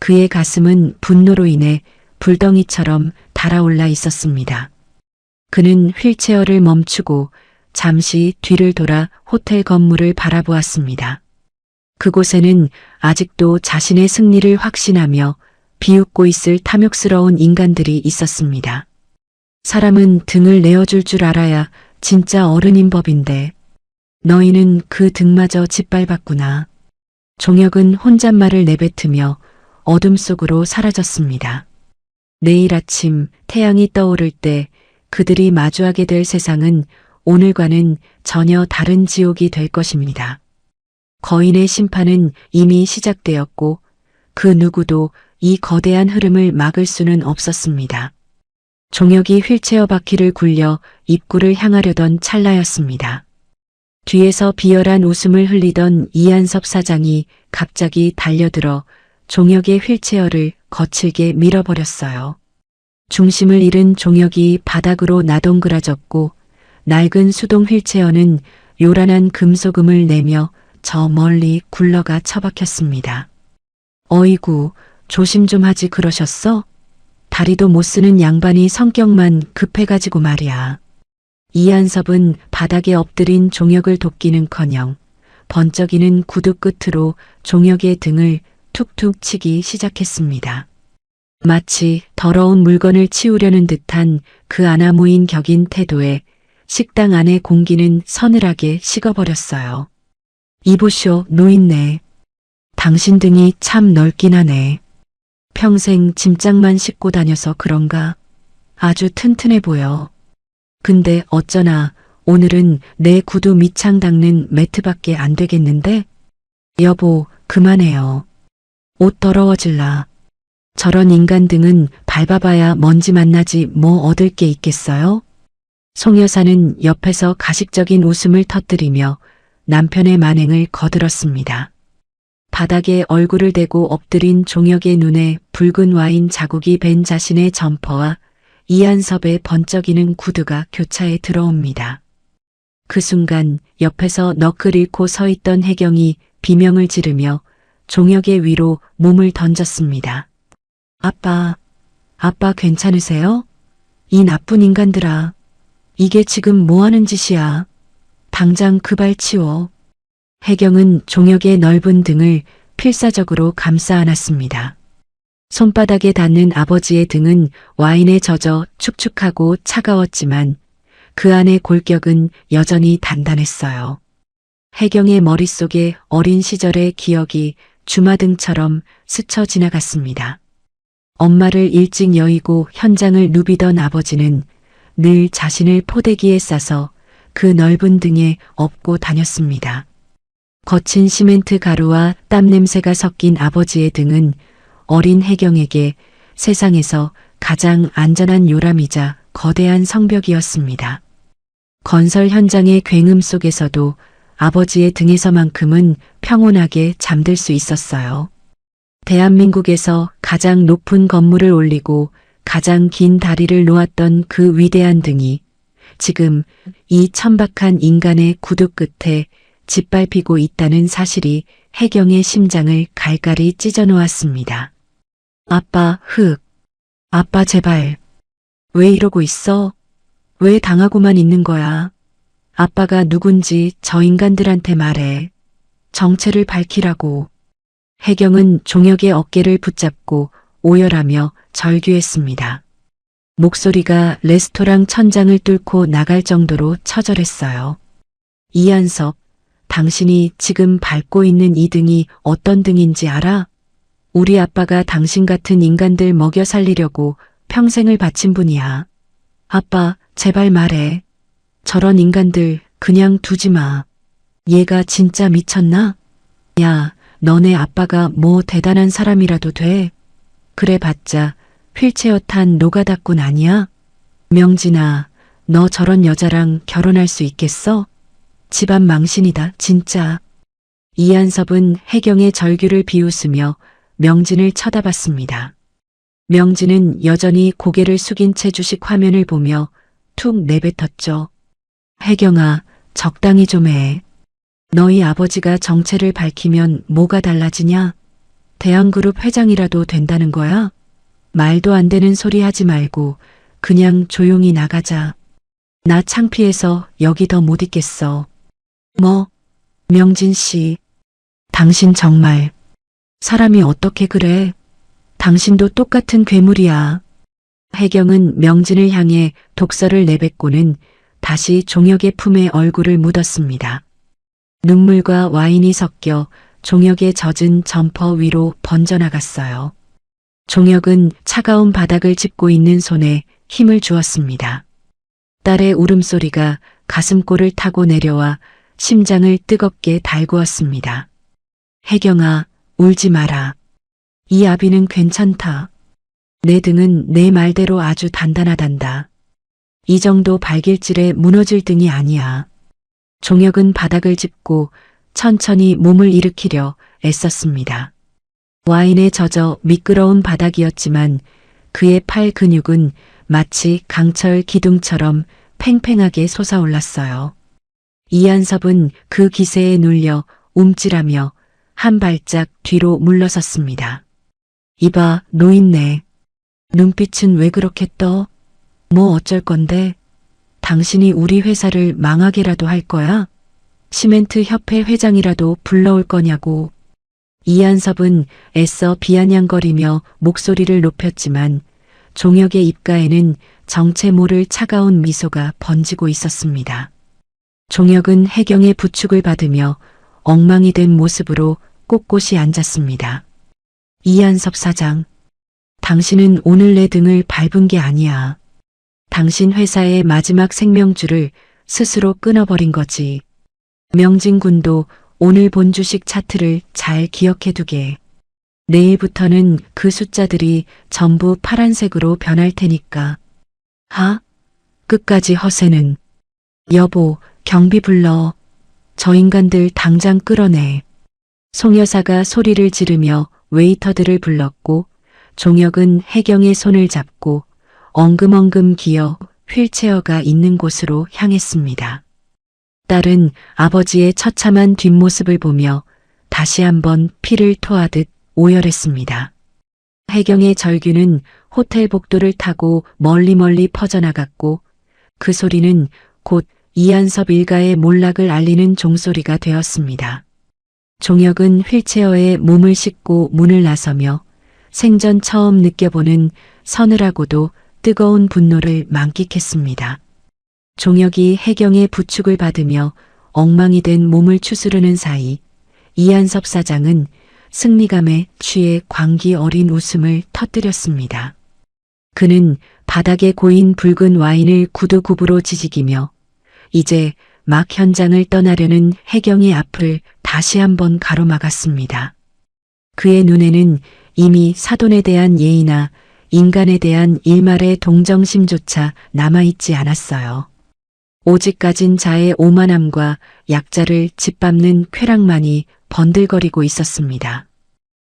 B: 그의 가슴은 분노로 인해 불덩이처럼 달아올라 있었습니다. 그는 휠체어를 멈추고 잠시 뒤를 돌아 호텔 건물을 바라보았습니다. 그곳에는 아직도 자신의 승리를 확신하며 비웃고 있을 탐욕스러운 인간들이 있었습니다. 사람은 등을 내어줄 줄 알아야 진짜 어른인 법인데 너희는 그 등마저 짓밟았구나. 종혁은 혼잣말을 내뱉으며 어둠 속으로 사라졌습니다. 내일 아침 태양이 떠오를 때 그들이 마주하게 될 세상은 오늘과는 전혀 다른 지옥이 될 것입니다. 거인의 심판은 이미 시작되었고 그 누구도 이 거대한 흐름을 막을 수는 없었습니다. 종혁이 휠체어 바퀴를 굴려 입구를 향하려던 찰나였습니다. 뒤에서 비열한 웃음을 흘리던 이한섭 사장이 갑자기 달려들어 종혁의 휠체어를 거칠게 밀어버렸어요. 중심을 잃은 종혁이 바닥으로 나동그라졌고 낡은 수동 휠체어는 요란한 금속음을 내며 저 멀리 굴러가 처박혔습니다. 어이구, 조심 좀 하지 그러셨어? 다리도 못 쓰는 양반이 성격만 급해가지고 말이야. 이한섭은 바닥에 엎드린 종혁을 돕기는커녕 번쩍이는 구두 끝으로 종혁의 등을 툭툭 치기 시작했습니다. 마치 더러운 물건을 치우려는 듯한 그 아나무인 격인 태도에 식당 안의 공기는 서늘하게 식어버렸어요. 이보쇼, 노인네. 당신 등이 참 넓긴 하네. 평생 짐짝만 싣고 다녀서 그런가? 아주 튼튼해 보여. 근데 어쩌나 오늘은 내 구두 밑창 닦는 매트밖에 안 되겠는데? 여보, 그만해요. 옷 더러워질라. 저런 인간 등은 밟아봐야 먼지 만나지 뭐 얻을 게 있겠어요? 송 여사는 옆에서 가식적인 웃음을 터뜨리며 남편의 만행을 거들었습니다. 바닥에 얼굴을 대고 엎드린 종혁의 눈에 붉은 와인 자국이 밴 자신의 점퍼와 이한섭의 번쩍이는 구두가 교차에 들어옵니다. 그 순간 옆에서 넋을 잃고 서 있던 혜경이 비명을 지르며 종혁의 위로 몸을 던졌습니다. 아빠 괜찮으세요? 이 나쁜 인간들아. 이게 지금 뭐 하는 짓이야? 당장 그 발 치워. 혜경은 종혁의 넓은 등을 필사적으로 감싸 안았습니다. 손바닥에 닿는 아버지의 등은 와인에 젖어 축축하고 차가웠지만 그 안의 골격은 여전히 단단했어요. 혜경의 머릿속에 어린 시절의 기억이 주마등처럼 스쳐 지나갔습니다. 엄마를 일찍 여의고 현장을 누비던 아버지는 늘 자신을 포대기에 싸서 그 넓은 등에 업고 다녔습니다. 거친 시멘트 가루와 땀 냄새가 섞인 아버지의 등은 어린 혜경에게 세상에서 가장 안전한 요람이자 거대한 성벽이었습니다. 건설 현장의 굉음 속에서도 아버지의 등에서만큼은 평온하게 잠들 수 있었어요. 대한민국에서 가장 높은 건물을 올리고 가장 긴 다리를 놓았던 그 위대한 등이 지금 이 천박한 인간의 구두 끝에 짓밟히고 있다는 사실이 혜경의 심장을 갈갈이 찢어 놓았습니다. 아빠, 아빠 제발. 왜 이러고 있어? 왜 당하고만 있는 거야? 아빠가 누군지 저 인간들한테 말해. 정체를 밝히라고. 혜경은 종혁의 어깨를 붙잡고 오열하며 절규했습니다. 목소리가 레스토랑 천장을 뚫고 나갈 정도로 처절했어요. 이한섭, 당신이 지금 밟고 있는 이 등이 어떤 등인지 알아? 우리 아빠가 당신 같은 인간들 먹여 살리려고 평생을 바친 분이야. 아빠, 제발 말해. 저런 인간들 그냥 두지 마. 얘가 진짜 미쳤나? 야, 너네 아빠가 뭐 대단한 사람이라도 돼. 그래 봤자 휠체어 탄 노가다꾼 아니야? 명진아, 너 저런 여자랑 결혼할 수 있겠어? 집안 망신이다, 진짜. 이한섭은 혜경의 절규를 비웃으며 명진을 쳐다봤습니다. 명진은 여전히 고개를 숙인 채 주식 화면을 보며 툭 내뱉었죠. 혜경아, 적당히 좀 해. 너희 아버지가 정체를 밝히면 뭐가 달라지냐? 대한그룹 회장이라도 된다는 거야? 말도 안 되는 소리 하지 말고 그냥 조용히 나가자. 나 창피해서 여기 더 못 있겠어. 뭐? 명진 씨, 당신 정말 사람이 어떻게 그래? 당신도 똑같은 괴물이야. 혜경은 명진을 향해 독서를 내뱉고는 다시 종혁의 품에 얼굴을 묻었습니다. 눈물과 와인이 섞여 종혁의 젖은 점퍼 위로 번져나갔어요. 종혁은 차가운 바닥을 짚고 있는 손에 힘을 주었습니다. 딸의 울음소리가 가슴골을 타고 내려와 심장을 뜨겁게 달구었습니다. 혜경아, 울지 마라. 이 아비는 괜찮다. 내 등은 내 말대로 아주 단단하단다. 이 정도 발길질에 무너질 등이 아니야. 종혁은 바닥을 짚고 천천히 몸을 일으키려 애썼습니다. 와인에 젖어 미끄러운 바닥이었지만 그의 팔 근육은 마치 강철 기둥처럼 팽팽하게 솟아올랐어요. 이한섭은 그 기세에 눌려 움찔하며 한 발짝 뒤로 물러섰습니다. 이봐, 노인네. 눈빛은 왜 그렇게 떠? 뭐 어쩔 건데? 당신이 우리 회사를 망하게라도 할 거야? 시멘트 협회 회장이라도 불러올 거냐고. 이한섭은 애써 비아냥거리며 목소리를 높였지만 종혁의 입가에는 정체 모를 차가운 미소가 번지고 있었습니다. 종혁은 혜경의 부축을 받으며 엉망이 된 모습으로 꼿꼿이 앉았습니다. 이한섭 사장, 당신은 오늘 내 등을 밟은 게 아니야. 당신 회사의 마지막 생명줄을 스스로 끊어버린 거지. 명진 군도 오늘 본 주식 차트를 잘 기억해 두게. 내일부터는 그 숫자들이 전부 파란색으로 변할 테니까. 끝까지 허세는. 여보, 경비 불러. 저 인간들 당장 끌어내. 송 여사가 소리를 지르며 웨이터들을 불렀고 종혁은 혜경의 손을 잡고 엉금엉금 기어 휠체어가 있는 곳으로 향했습니다. 딸은 아버지의 처참한 뒷모습을 보며 다시 한번 피를 토하듯 오열했습니다. 혜경의 절규는 호텔 복도를 타고 멀리 퍼져나갔고 그 소리는 곧 이한섭 일가의 몰락을 알리는 종소리가 되었습니다. 종혁은 휠체어에 몸을 싣고 문을 나서며 생전 처음 느껴보는 서늘하고도 뜨거운 분노를 만끽했습니다. 종혁이 혜경의 부축을 받으며 엉망이 된 몸을 추스르는 사이 이한섭 사장은 승리감에 취해 광기 어린 웃음을 터뜨렸습니다. 그는 바닥에 고인 붉은 와인을 구두굽으로 지지기며 이제 막 현장을 떠나려는 혜경의 앞을 다시 한번 가로막았습니다. 그의 눈에는 이미 사돈에 대한 예의나 인간에 대한 일말의 동정심조차 남아있지 않았어요. 오직 가진 자의 오만함과 약자를 짓밟는 쾌락만이 번들거리고 있었습니다.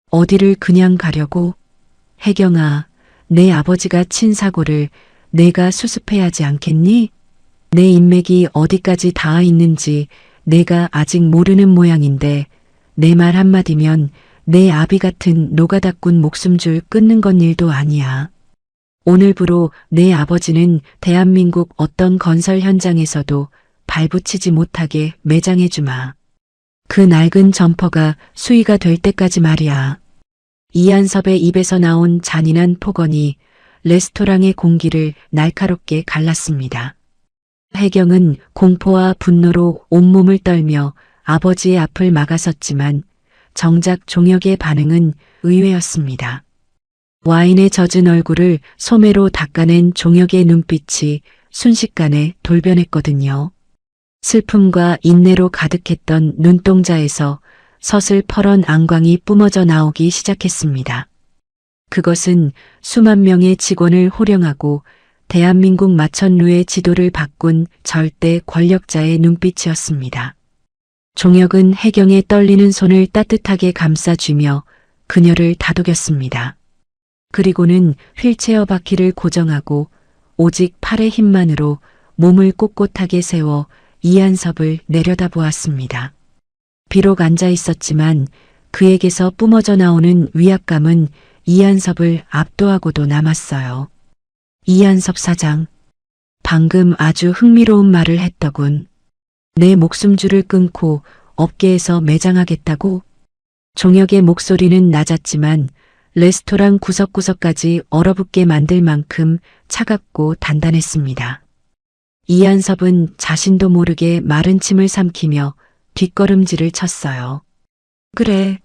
B: 어디를 그냥 가려고? 혜경아, 내 아버지가 친 사고를 내가 수습해야 하지 않겠니? 내 인맥이 어디까지 닿아 있는지 내가 아직 모르는 모양인데 내 말 한마디면 내 아비 같은 노가다꾼 목숨줄 끊는 건 일도 아니야. 오늘부로 내 아버지는 대한민국 어떤 건설 현장에서도 발붙이지 못하게 매장해주마. 그 낡은 점퍼가 수위가 될 때까지 말이야. 이한섭의 입에서 나온 잔인한 폭언이 레스토랑의 공기를 날카롭게 갈랐습니다. 혜경은 공포와 분노로 온몸을 떨며 아버지의 앞을 막아섰지만 정작 종혁의 반응은 의외였습니다. 와인에 젖은 얼굴을 소매로 닦아낸 종혁의 눈빛이 순식간에 돌변했거든요. 슬픔과 인내로 가득했던 눈동자에서 서슬퍼런 안광이 뿜어져 나오기 시작했습니다. 그것은 수만 명의 직원을 호령하고 대한민국 마천루의 지도를 바꾼 절대 권력자의 눈빛이었습니다. 종혁은 혜경의 떨리는 손을 따뜻하게 감싸쥐며 그녀를 다독였습니다. 그리고는 휠체어 바퀴를 고정하고 오직 팔의 힘만으로 몸을 꼿꼿하게 세워 이한섭을 내려다보았습니다. 비록 앉아 있었지만 그에게서 뿜어져 나오는 위압감은 이한섭을 압도하고도 남았어요. 이한섭 사장, 방금 아주 흥미로운 말을 했더군. 내 목숨줄을 끊고 업계에서 매장하겠다고? 종혁의 목소리는 낮았지만 레스토랑 구석구석까지 얼어붙게 만들 만큼 차갑고 단단했습니다. 이한섭은 자신도 모르게 마른 침을 삼키며 뒷걸음질을 쳤어요. 그래,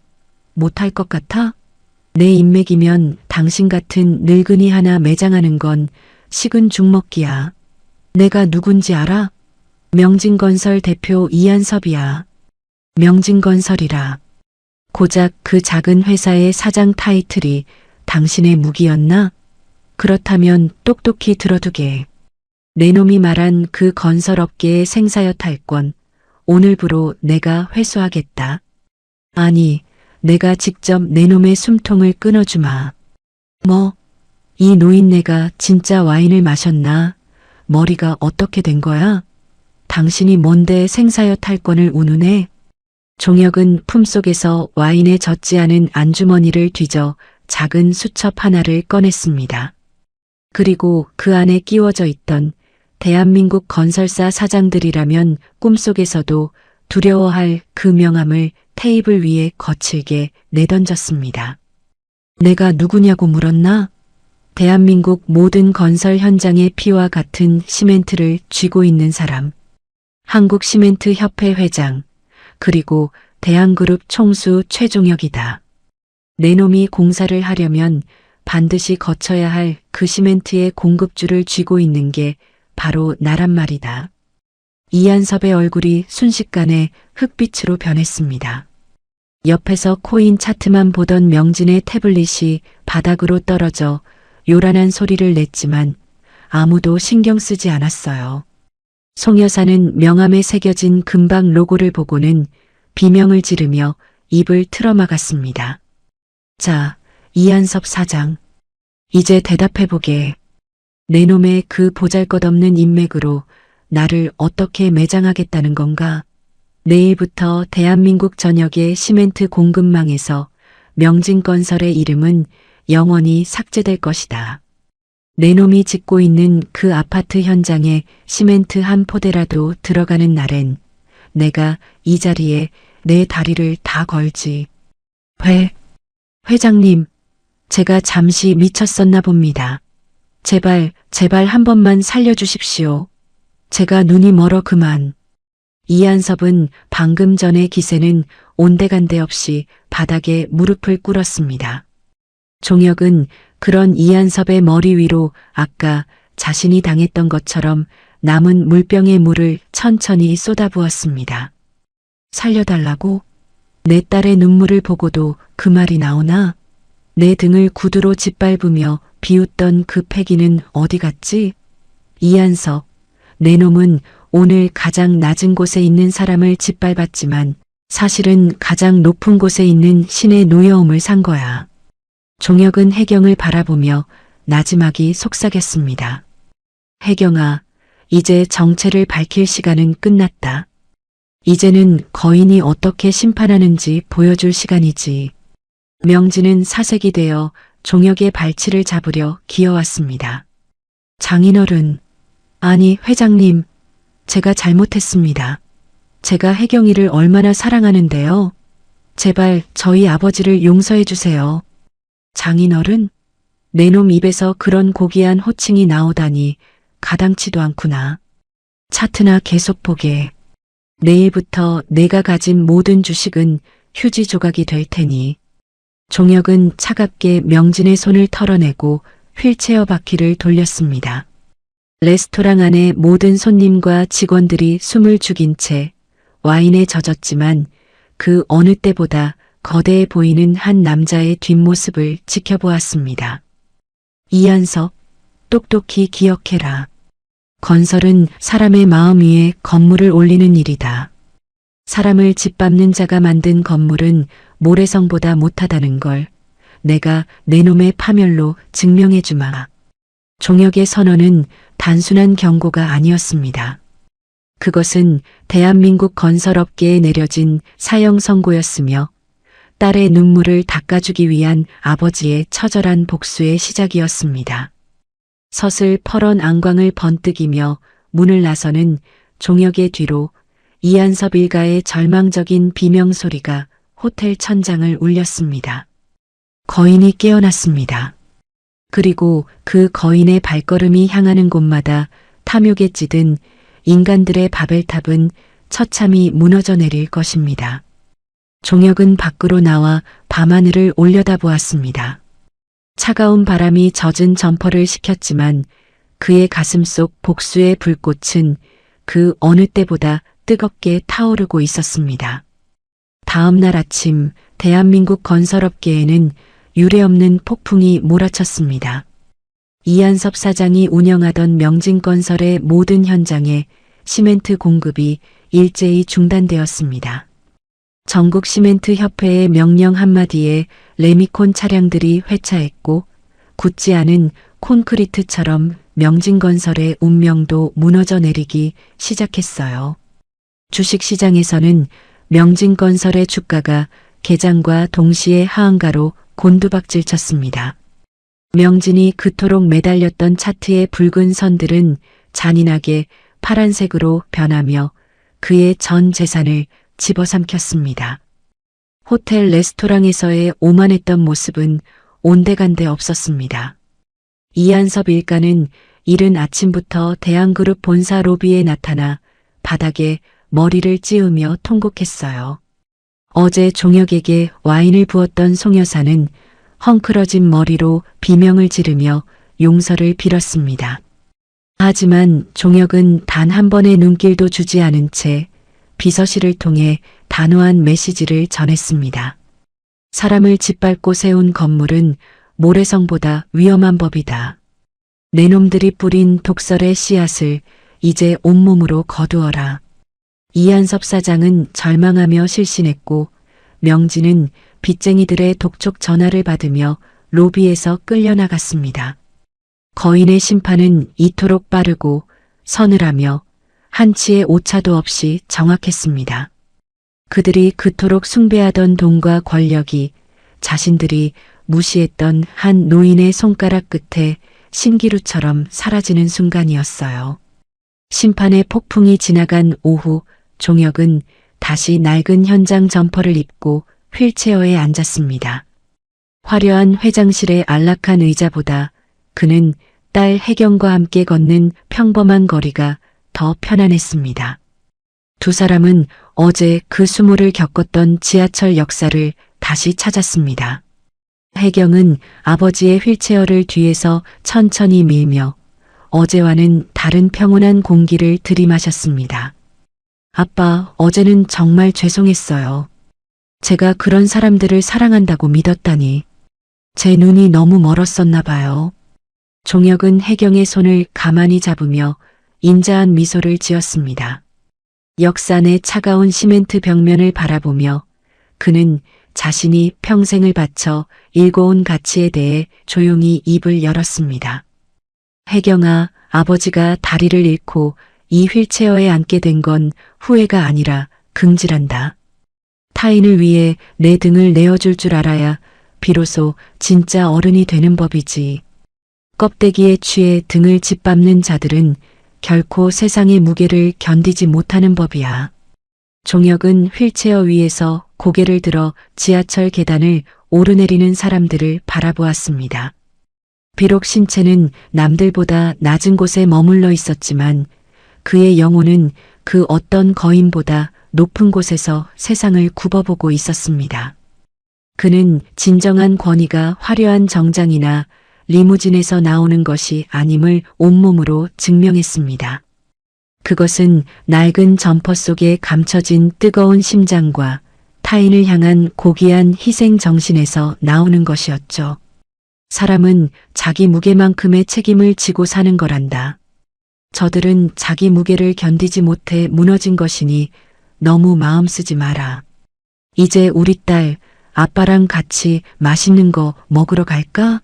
B: 못할 것 같아? 내 인맥이면 당신 같은 늙은이 하나 매장하는 건 식은 죽 먹기야. 내가 누군지 알아? 명진건설 대표 이한섭이야. 명진건설이라. 고작 그 작은 회사의 사장 타이틀이 당신의 무기였나? 그렇다면 똑똑히 들어두게. 내 놈이 말한 그 건설업계의 생사여 탈권, 오늘부로 내가 회수하겠다. 아니, 내가 직접 내 놈의 숨통을 끊어주마. 뭐, 이 노인네가 진짜 와인을 마셨나? 머리가 어떻게 된 거야? 당신이 뭔데 생사여 탈권을 운운해? 종혁은 품속에서 와인에 젖지 않은 안주머니를 뒤져 작은 수첩 하나를 꺼냈습니다. 그리고 그 안에 끼워져 있던 대한민국 건설사 사장들이라면 꿈속에서도 두려워할 그 명함을 테이블 위에 거칠게 내던졌습니다. 내가 누구냐고 물었나? 대한민국 모든 건설 현장의 피와 같은 시멘트를 쥐고 있는 사람. 한국시멘트협회 회장, 그리고 대한그룹 총수 최종혁이다. 내 놈이 공사를 하려면 반드시 거쳐야 할 그 시멘트의 공급줄을 쥐고 있는 게 바로 나란 말이다. 이한섭의 얼굴이 순식간에 흑빛으로 변했습니다. 옆에서 코인 차트만 보던 명진의 태블릿이 바닥으로 떨어져 요란한 소리를 냈지만 아무도 신경 쓰지 않았어요. 송 여사는 명함에 새겨진 금방 로고를 보고는 비명을 지르며 입을 틀어막았습니다. 자, 이한섭 사장. 이제 대답해보게. 내 놈의 그 보잘것없는 인맥으로 나를 어떻게 매장하겠다는 건가? 내일부터 대한민국 전역의 시멘트 공급망에서 명진건설의 이름은 영원히 삭제될 것이다. 내 놈이 짓고 있는 그 아파트 현장에 시멘트 한 포대라도 들어가는 날엔 내가 이 자리에 내 다리를 다 걸지. 회장님, 제가 잠시 미쳤었나 봅니다. 제발 한 번만 살려주십시오. 제가 눈이 멀어 그만. 이한섭은 방금 전의 기세는 온데간데 없이 바닥에 무릎을 꿇었습니다. 종혁은 그런 이한섭의 머리 위로 아까 자신이 당했던 것처럼 남은 물병의 물을 천천히 쏟아부었습니다. 살려달라고? 내 딸의 눈물을 보고도 그 말이 나오나? 내 등을 구두로 짓밟으며 비웃던 그 패기는 어디 갔지? 이한섭, 내 놈은 오늘 가장 낮은 곳에 있는 사람을 짓밟았지만 사실은 가장 높은 곳에 있는 신의 노여움을 산 거야. 종혁은 혜경을 바라보며 나지막이 속삭였습니다. 혜경아, 이제 정체를 밝힐 시간은 끝났다. 이제는 거인이 어떻게 심판하는지 보여줄 시간이지. 명진은 사색이 되어 종혁의 발치를 잡으려 기어왔습니다. 장인어른, 아니 회장님, 제가 잘못했습니다. 제가 혜경이를 얼마나 사랑하는데요. 제발 저희 아버지를 용서해 주세요. 장인어른? 내 놈 입에서 그런 고귀한 호칭이 나오다니 가당치도 않구나. 차트나 계속 보게. 내일부터 내가 가진 모든 주식은 휴지 조각이 될 테니. 종혁은 차갑게 명진의 손을 털어내고 휠체어 바퀴를 돌렸습니다. 레스토랑 안에 모든 손님과 직원들이 숨을 죽인 채 와인에 젖었지만 그 어느 때보다 거대해 보이는 한 남자의 뒷모습을 지켜보았습니다. 이한섭, 똑똑히 기억해라. 건설은 사람의 마음 위에 건물을 올리는 일이다. 사람을 짓밟는 자가 만든 건물은 모래성보다 못하다는 걸 내가 내 놈의 파멸로 증명해 주마. 종혁의 선언은 단순한 경고가 아니었습니다. 그것은 대한민국 건설업계에 내려진 사형 선고였으며 딸의 눈물을 닦아주기 위한 아버지의 처절한 복수의 시작이었습니다. 서슬 퍼런 안광을 번뜩이며 문을 나서는 종혁의 뒤로 이한섭 일가의 절망적인 비명소리가 호텔 천장을 울렸습니다. 거인이 깨어났습니다. 그리고 그 거인의 발걸음이 향하는 곳마다 탐욕에 찌든 인간들의 바벨탑은 처참히 무너져 내릴 것입니다. 종혁은 밖으로 나와 밤하늘을 올려다보았습니다. 차가운 바람이 젖은 점퍼를 식혔지만 그의 가슴 속 복수의 불꽃은 그 어느 때보다 뜨겁게 타오르고 있었습니다. 다음 날 아침 대한민국 건설업계에는 유례없는 폭풍이 몰아쳤습니다. 이한섭 사장이 운영하던 명진건설의 모든 현장에 시멘트 공급이 일제히 중단되었습니다. 전국 시멘트 협회의 명령 한마디에 레미콘 차량들이 회차했고 굳지 않은 콘크리트처럼 명진건설의 운명도 무너져 내리기 시작했어요. 주식시장에서는 명진건설의 주가가 개장과 동시에 하한가로 곤두박질 쳤습니다. 명진이 그토록 매달렸던 차트의 붉은 선들은 잔인하게 파란색으로 변하며 그의 전 재산을 집어삼켰습니다. 호텔 레스토랑에서의 오만했던 모습은 온데간데 없었습니다. 이한섭 일가는 이른 아침부터 대한그룹 본사 로비에 나타나 바닥에 머리를 찌우며 통곡했어요. 어제 종혁에게 와인을 부었던 송 여사는 헝클어진 머리로 비명을 지르며 용서를 빌었습니다. 하지만 종혁은 단 한 번의 눈길도 주지 않은 채 비서실을 통해 단호한 메시지를 전했습니다. 사람을 짓밟고 세운 건물은 모래성보다 위험한 법이다. 내 놈들이 뿌린 독설의 씨앗을 이제 온몸으로 거두어라. 이한섭 사장은 절망하며 실신했고 명진은 빚쟁이들의 독촉 전화를 받으며 로비에서 끌려나갔습니다. 거인의 심판은 이토록 빠르고 서늘하며 한치의 오차도 없이 정확했습니다. 그들이 그토록 숭배하던 돈과 권력이 자신들이 무시했던 한 노인의 손가락 끝에 신기루처럼 사라지는 순간이었어요. 심판의 폭풍이 지나간 오후 종혁은 다시 낡은 현장 점퍼를 입고 휠체어에 앉았습니다. 화려한 회장실의 안락한 의자보다 그는 딸 혜경과 함께 걷는 평범한 거리가 더 편안했습니다. 두 사람은 어제 그 수모를 겪었던 지하철 역사를 다시 찾았습니다. 혜경은 아버지의 휠체어를 뒤에서 천천히 밀며 어제와는 다른 평온한 공기를 들이마셨습니다. 아빠, 어제는 정말 죄송했어요. 제가 그런 사람들을 사랑한다고 믿었다니. 제 눈이 너무 멀었었나 봐요. 종혁은 혜경의 손을 가만히 잡으며 인자한 미소를 지었습니다. 역산의 차가운 시멘트 벽면을 바라보며 그는 자신이 평생을 바쳐 일궈온 가치에 대해 조용히 입을 열었습니다. 혜경아, 아버지가 다리를 잃고 이 휠체어에 앉게 된 건 후회가 아니라 긍지란다. 타인을 위해 내 등을 내어줄 줄 알아야 비로소 진짜 어른이 되는 법이지. 껍데기에 취해 등을 짓밟는 자들은 결코 세상의 무게를 견디지 못하는 법이야. 종혁은 휠체어 위에서 고개를 들어 지하철 계단을 오르내리는 사람들을 바라보았습니다. 비록 신체는 남들보다 낮은 곳에 머물러 있었지만 그의 영혼은 그 어떤 거인보다 높은 곳에서 세상을 굽어보고 있었습니다. 그는 진정한 권위가 화려한 정장이나 리무진에서 나오는 것이 아님을 온몸으로 증명했습니다. 그것은 낡은 점퍼 속에 감춰진 뜨거운 심장과 타인을 향한 고귀한 희생 정신에서 나오는 것이었죠. 사람은 자기 무게만큼의 책임을 지고 사는 거란다. 저들은 자기 무게를 견디지 못해 무너진 것이니 너무 마음 쓰지 마라. 이제 우리 딸, 아빠랑 같이 맛있는 거 먹으러 갈까?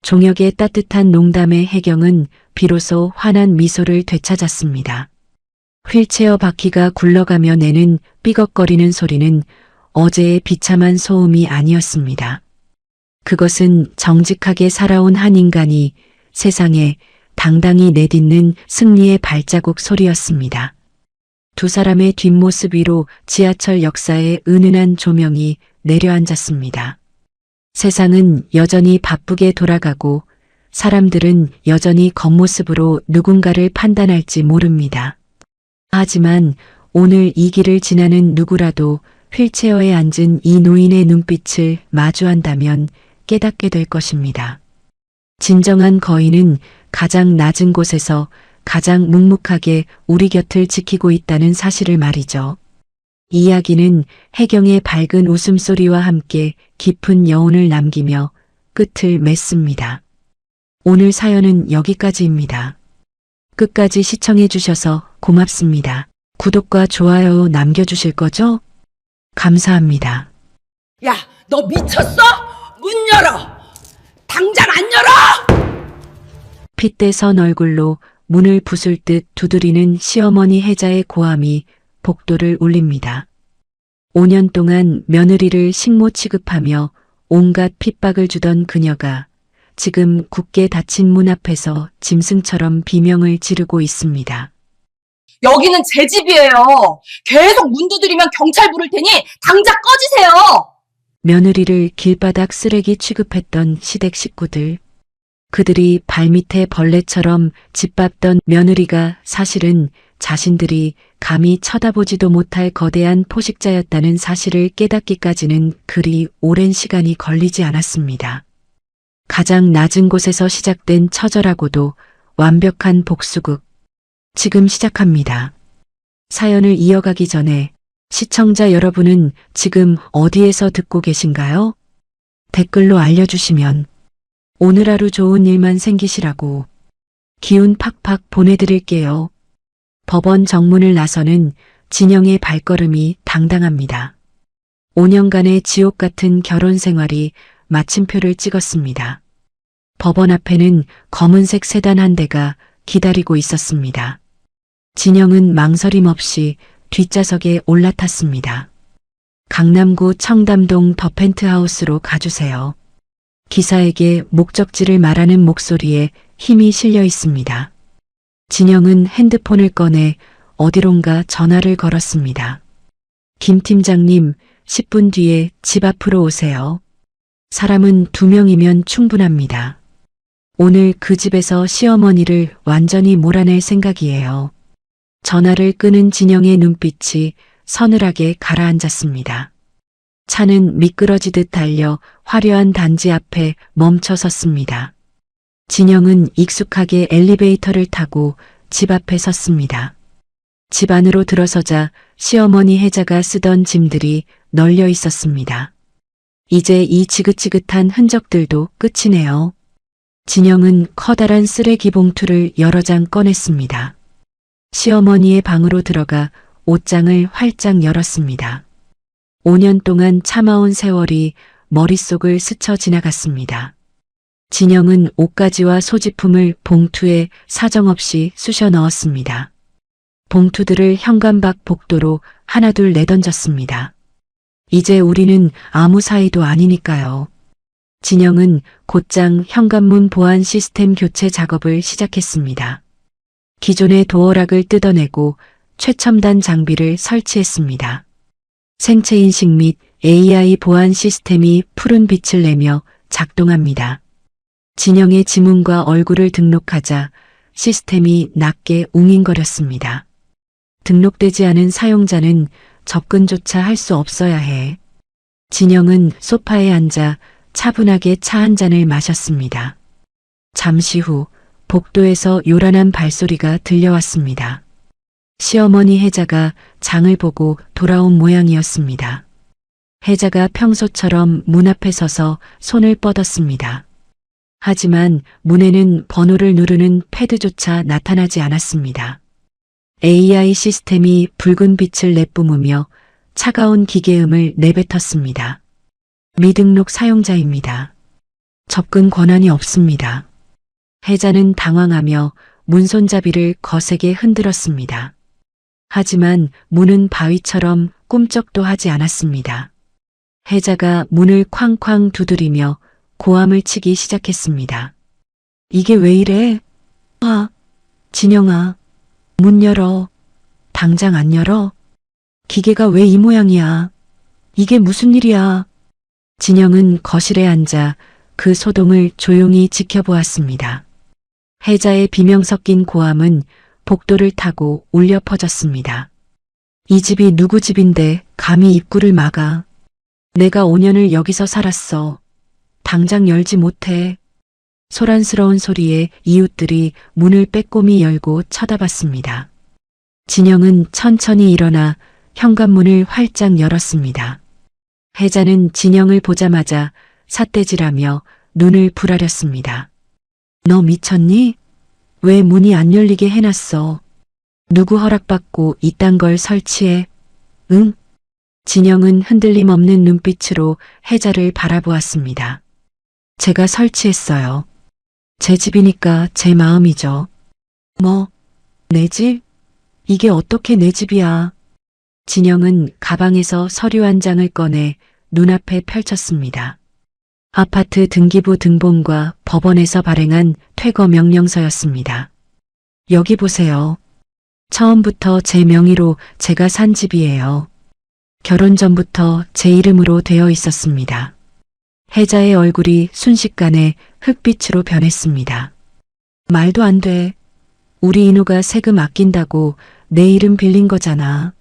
B: 종혁의 따뜻한 농담에 혜경은 비로소 환한 미소를 되찾았습니다. 휠체어 바퀴가 굴러가며 내는 삐걱거리는 소리는 어제의 비참한 소음이 아니었습니다. 그것은 정직하게 살아온 한 인간이 세상에 당당히 내딛는 승리의 발자국 소리였습니다. 두 사람의 뒷모습 위로 지하철 역사의 은은한 조명이 내려앉았습니다. 세상은 여전히 바쁘게 돌아가고 사람들은 여전히 겉모습으로 누군가를 판단할지 모릅니다. 하지만 오늘 이 길을 지나는 누구라도 휠체어에 앉은 이 노인의 눈빛을 마주한다면 깨닫게 될 것입니다. 진정한 거인은 가장 낮은 곳에서 가장 묵묵하게 우리 곁을 지키고 있다는 사실을 말이죠. 이 이야기는 혜경의 밝은 웃음소리와 함께 깊은 여운을 남기며 끝을 맺습니다. 오늘 사연은 여기까지입니다. 끝까지 시청해 주셔서 고맙습니다. 구독과 좋아요 남겨주실 거죠? 감사합니다.
A: 야, 너 미쳤어? 문 열어! 당장 안 열어!
B: 핏대 선 얼굴로 문을 부술 듯 두드리는 시어머니 혜자의 고함이 복도를 울립니다. 5년 동안 며느리를 식모 취급하며 온갖 핍박을 주던 그녀가 지금 굳게 닫힌 문 앞에서 짐승처럼 비명을 지르고 있습니다.
A: 여기는 제 집이에요. 계속 문 두드리면 경찰 부를 테니 당장 꺼지세요.
B: 며느리를 길바닥 쓰레기 취급했던 시댁 식구들. 그들이 발밑에 벌레처럼 짓밟던 며느리가 사실은 자신들이 감히 쳐다보지도 못할 거대한 포식자였다는 사실을 깨닫기까지는 그리 오랜 시간이 걸리지 않았습니다. 가장 낮은 곳에서 시작된 처절하고도 완벽한 복수극. 지금 시작합니다. 사연을 이어가기 전에 시청자 여러분은 지금 어디에서 듣고 계신가요? 댓글로 알려주시면 오늘 하루 좋은 일만 생기시라고 기운 팍팍 보내드릴게요. 법원 정문을 나서는 진영의 발걸음이 당당합니다. 5년간의 지옥 같은 결혼 생활이 마침표를 찍었습니다. 법원 앞에는 검은색 세단 한 대가 기다리고 있었습니다. 진영은 망설임 없이 뒷좌석에 올라탔습니다. 강남구 청담동 더 펜트하우스로 가주세요. 기사에게 목적지를 말하는 목소리에 힘이 실려 있습니다. 진영은 핸드폰을 꺼내 어디론가 전화를 걸었습니다. 김 팀장님, 10분 뒤에 집 앞으로 오세요. 사람은 2명이면 충분합니다. 오늘 그 집에서 시어머니를 완전히 몰아낼 생각이에요. 전화를 끄는 진영의 눈빛이 서늘하게 가라앉았습니다. 차는 미끄러지듯 달려 화려한 단지 앞에 멈춰 섰습니다. 진영은 익숙하게 엘리베이터를 타고 집 앞에 섰습니다. 집 안으로 들어서자 시어머니 혜자가 쓰던 짐들이 널려 있었습니다. 이제 이 지긋지긋한 흔적들도 끝이네요. 진영은 커다란 쓰레기 봉투를 여러 장 꺼냈습니다. 시어머니의 방으로 들어가 옷장을 활짝 열었습니다. 5년 동안 참아온 세월이 머릿속을 스쳐 지나갔습니다. 진영은 옷가지와 소지품을 봉투에 사정없이 쑤셔 넣었습니다. 봉투들을 현관 밖 복도로 하나둘 내던졌습니다. 이제 우리는 아무 사이도 아니니까요. 진영은 곧장 현관문 보안 시스템 교체 작업을 시작했습니다. 기존의 도어락을 뜯어내고 최첨단 장비를 설치했습니다. 생체인식 및 AI 보안 시스템이 푸른 빛을 내며 작동합니다. 진영의 지문과 얼굴을 등록하자 시스템이 낮게 웅잉거렸습니다. 등록되지 않은 사용자는 접근조차 할 수 없어야 해. 진영은 소파에 앉아 차분하게 차 한 잔을 마셨습니다. 잠시 후 복도에서 요란한 발소리가 들려왔습니다. 시어머니 혜자가 장을 보고 돌아온 모양이었습니다. 혜자가 평소처럼 문 앞에 서서 손을 뻗었습니다. 하지만 문에는 번호를 누르는 패드조차 나타나지 않았습니다. AI 시스템이 붉은 빛을 내뿜으며 차가운 기계음을 내뱉었습니다. 미등록 사용자입니다. 접근 권한이 없습니다. 혜자는 당황하며 문손잡이를 거세게 흔들었습니다. 하지만 문은 바위처럼 꿈쩍도 하지 않았습니다. 혜자가 문을 쾅쾅 두드리며 고함을 치기 시작했습니다. 이게 왜 이래? 진영아, 문 열어. 당장 안 열어? 기계가 왜 이 모양이야? 이게 무슨 일이야? 진영은 거실에 앉아 그 소동을 조용히 지켜보았습니다. 혜자의 비명 섞인 고함은 복도를 타고 울려 퍼졌습니다. 이 집이 누구 집인데 감히 입구를 막아. 내가 5년을 여기서 살았어. 당장 열지 못해. 소란스러운 소리에 이웃들이 문을 빼꼼히 열고 쳐다봤습니다. 진영은 천천히 일어나 현관문을 활짝 열었습니다. 혜자는 진영을 보자마자 삿대질하며 눈을 부라렸습니다. 너 미쳤니? 왜 문이 안 열리게 해놨어? 누구 허락받고 이딴 걸 설치해? 응? 진영은 흔들림 없는 눈빛으로 혜자를 바라보았습니다. 제가 설치했어요. 제 집이니까 제 마음이죠. 뭐, 내 집? 이게 어떻게 내 집이야? 진영은 가방에서 서류 한 장을 꺼내 눈앞에 펼쳤습니다. 아파트 등기부 등본과 법원에서 발행한 퇴거 명령서였습니다. 여기 보세요. 처음부터 제 명의로 제가 산 집이에요. 결혼 전부터 제 이름으로 되어 있었습니다. 혜자의 얼굴이 순식간에 흑빛으로 변했습니다. 말도 안 돼. 우리 인호가 세금 아낀다고 내 이름 빌린 거잖아.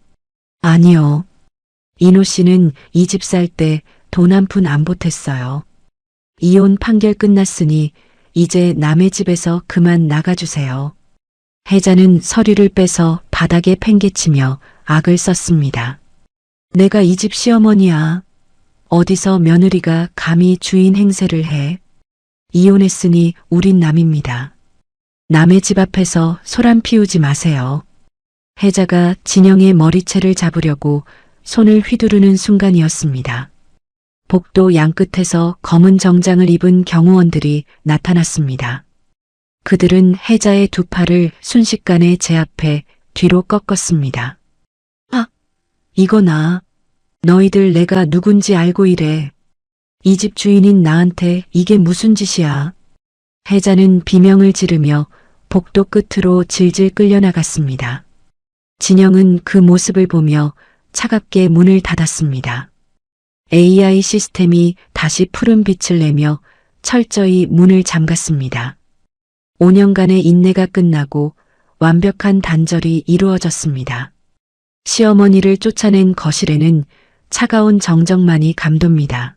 B: 아니요. 인호 씨는 이 집 살 때 돈 한 푼 안 보탰어요. 이혼 판결 끝났으니 이제 남의 집에서 그만 나가주세요. 혜자는 서류를 빼서 바닥에 팽개치며 악을 썼습니다. 내가 이 집 시어머니야. 어디서 며느리가 감히 주인 행세를 해. 이혼했으니 우린 남입니다. 남의 집 앞에서 소란 피우지 마세요. 혜자가 진영의 머리채를 잡으려고 손을 휘두르는 순간이었습니다. 복도 양끝에서 검은 정장을 입은 경호원들이 나타났습니다. 그들은 혜자의 두 팔을 순식간에 제 앞에 뒤로 꺾었습니다. 이거 나. 너희들 내가 누군지 알고 이래. 이 집 주인인 나한테 이게 무슨 짓이야. 혜자는 비명을 지르며 복도 끝으로 질질 끌려나갔습니다. 진영은 그 모습을 보며 차갑게 문을 닫았습니다. AI 시스템이 다시 푸른 빛을 내며 철저히 문을 잠갔습니다. 5년간의 인내가 끝나고 완벽한 단절이 이루어졌습니다. 시어머니를 쫓아낸 거실에는 차가운 정적만이 감돕니다.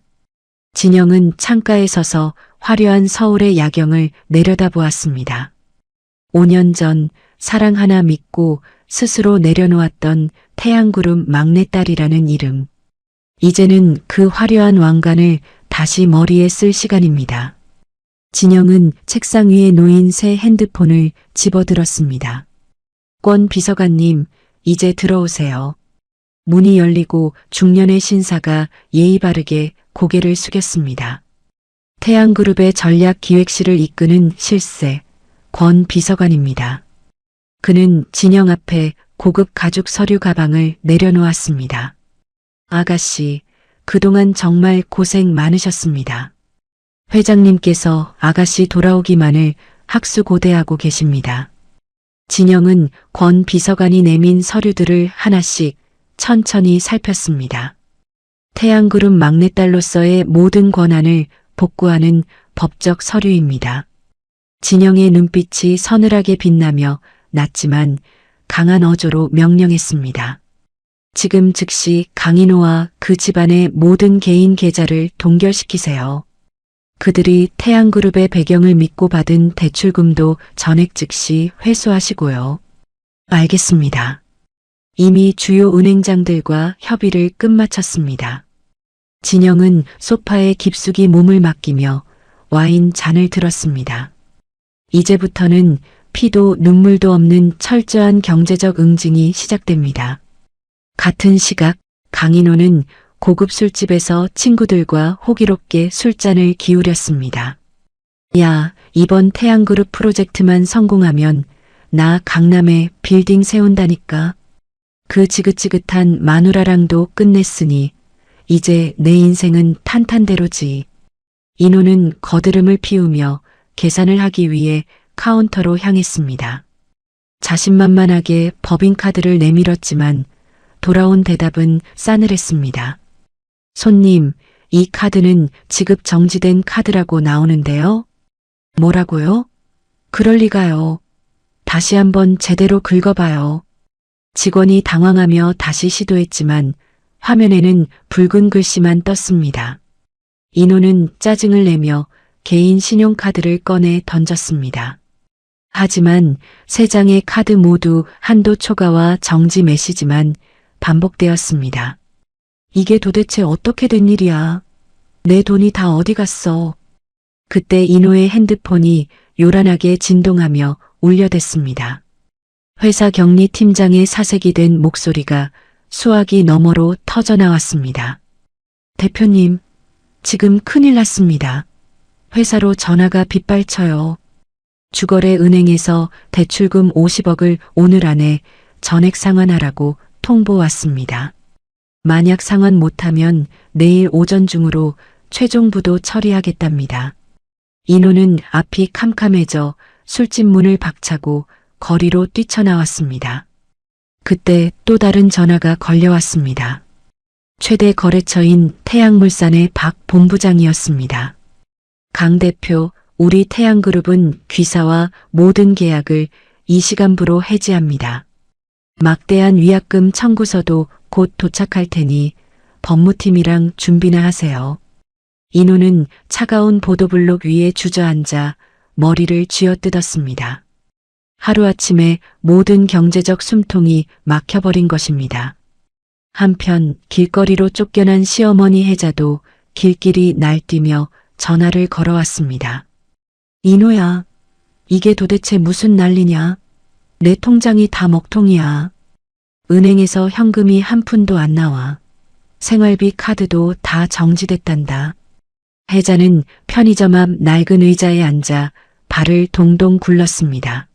B: 진영은 창가에 서서 화려한 서울의 야경을 내려다보았습니다. 5년 전 사랑 하나 믿고 스스로 내려놓았던 태양그룹 막내딸이라는 이름. 이제는 그 화려한 왕관을 다시 머리에 쓸 시간입니다. 진영은 책상 위에 놓인 새 핸드폰을 집어들었습니다. 권 비서관님, 이제 들어오세요. 문이 열리고 중년의 신사가 예의 바르게 고개를 숙였습니다. 태양그룹의 전략기획실을 이끄는 실세, 권 비서관입니다. 그는 진영 앞에 고급 가죽 서류 가방을 내려놓았습니다. 아가씨, 그동안 정말 고생 많으셨습니다. 회장님께서 아가씨 돌아오기만을 학수고대하고 계십니다. 진영은 권 비서관이 내민 서류들을 하나씩 천천히 살폈습니다. 태양그룹 막내딸로서의 모든 권한을 복구하는 법적 서류입니다. 진영의 눈빛이 서늘하게 빛나며 낮지만 강한 어조로 명령했습니다. 지금 즉시 강인호와 그 집안의 모든 개인 계좌를 동결시키세요. 그들이 태양그룹의 배경을 믿고 받은 대출금도 전액 즉시 회수하시고요. 알겠습니다. 이미 주요 은행장들과 협의를 끝마쳤습니다. 진영은 소파에 깊숙이 몸을 맡기며 와인 잔을 들었습니다. 이제부터는 피도 눈물도 없는 철저한 경제적 응징이 시작됩니다. 같은 시각 강인호는 고급 술집에서 친구들과 호기롭게 술잔을 기울였습니다. 야, 이번 태양그룹 프로젝트만 성공하면 나 강남에 빌딩 세운다니까. 그 지긋지긋한 마누라랑도 끝냈으니 이제 내 인생은 탄탄대로지. 인호는 거드름을 피우며 계산을 하기 위해 카운터로 향했습니다. 자신만만하게 법인카드를 내밀었지만 돌아온 대답은 싸늘했습니다. 손님, 이 카드는 지급 정지된 카드라고 나오는데요. 뭐라고요? 그럴 리가요. 다시 한번 제대로 긁어봐요. 직원이 당황하며 다시 시도했지만 화면에는 붉은 글씨만 떴습니다. 인호는 짜증을 내며 개인 신용카드를 꺼내 던졌습니다. 하지만 세 장의 카드 모두 한도 초과와 정지 메시지만 반복되었습니다. 이게 도대체 어떻게 된 일이야? 내 돈이 다 어디 갔어? 그때 인호의 핸드폰이 요란하게 진동하며 울려댔습니다. 회사 격리 팀장의 사색이 된 목소리가 수화기 너머로 터져나왔습니다. 대표님, 지금 큰일 났습니다. 회사로 전화가 빗발쳐요. 주거래 은행에서 대출금 50억을 오늘 안에 전액 상환하라고 통보 왔습니다. 만약 상환 못하면 내일 오전 중으로 최종 부도 처리하겠답니다. 인호는 앞이 캄캄해져 술집 문을 박차고 거리로 뛰쳐나왔습니다. 그때 또 다른 전화가 걸려왔습니다. 최대 거래처인 태양물산의 박 본부장이었습니다. 강 대표, 우리 태양그룹은 귀사와 모든 계약을 이 시간부로 해지합니다. 막대한 위약금 청구서도 곧 도착할 테니 법무팀이랑 준비나 하세요. 인호는 차가운 보도블록 위에 주저앉아 머리를 쥐어뜯었습니다. 하루아침에 모든 경제적 숨통이 막혀버린 것입니다. 한편 길거리로 쫓겨난 시어머니 혜자도 길길이 날뛰며 전화를 걸어왔습니다. 인호야, 이게 도대체 무슨 난리냐? 내 통장이 다 먹통이야. 은행에서 현금이 한 푼도 안 나와. 생활비 카드도 다 정지됐단다. 혜자는 편의점 앞 낡은 의자에 앉아 발을 동동 굴렀습니다.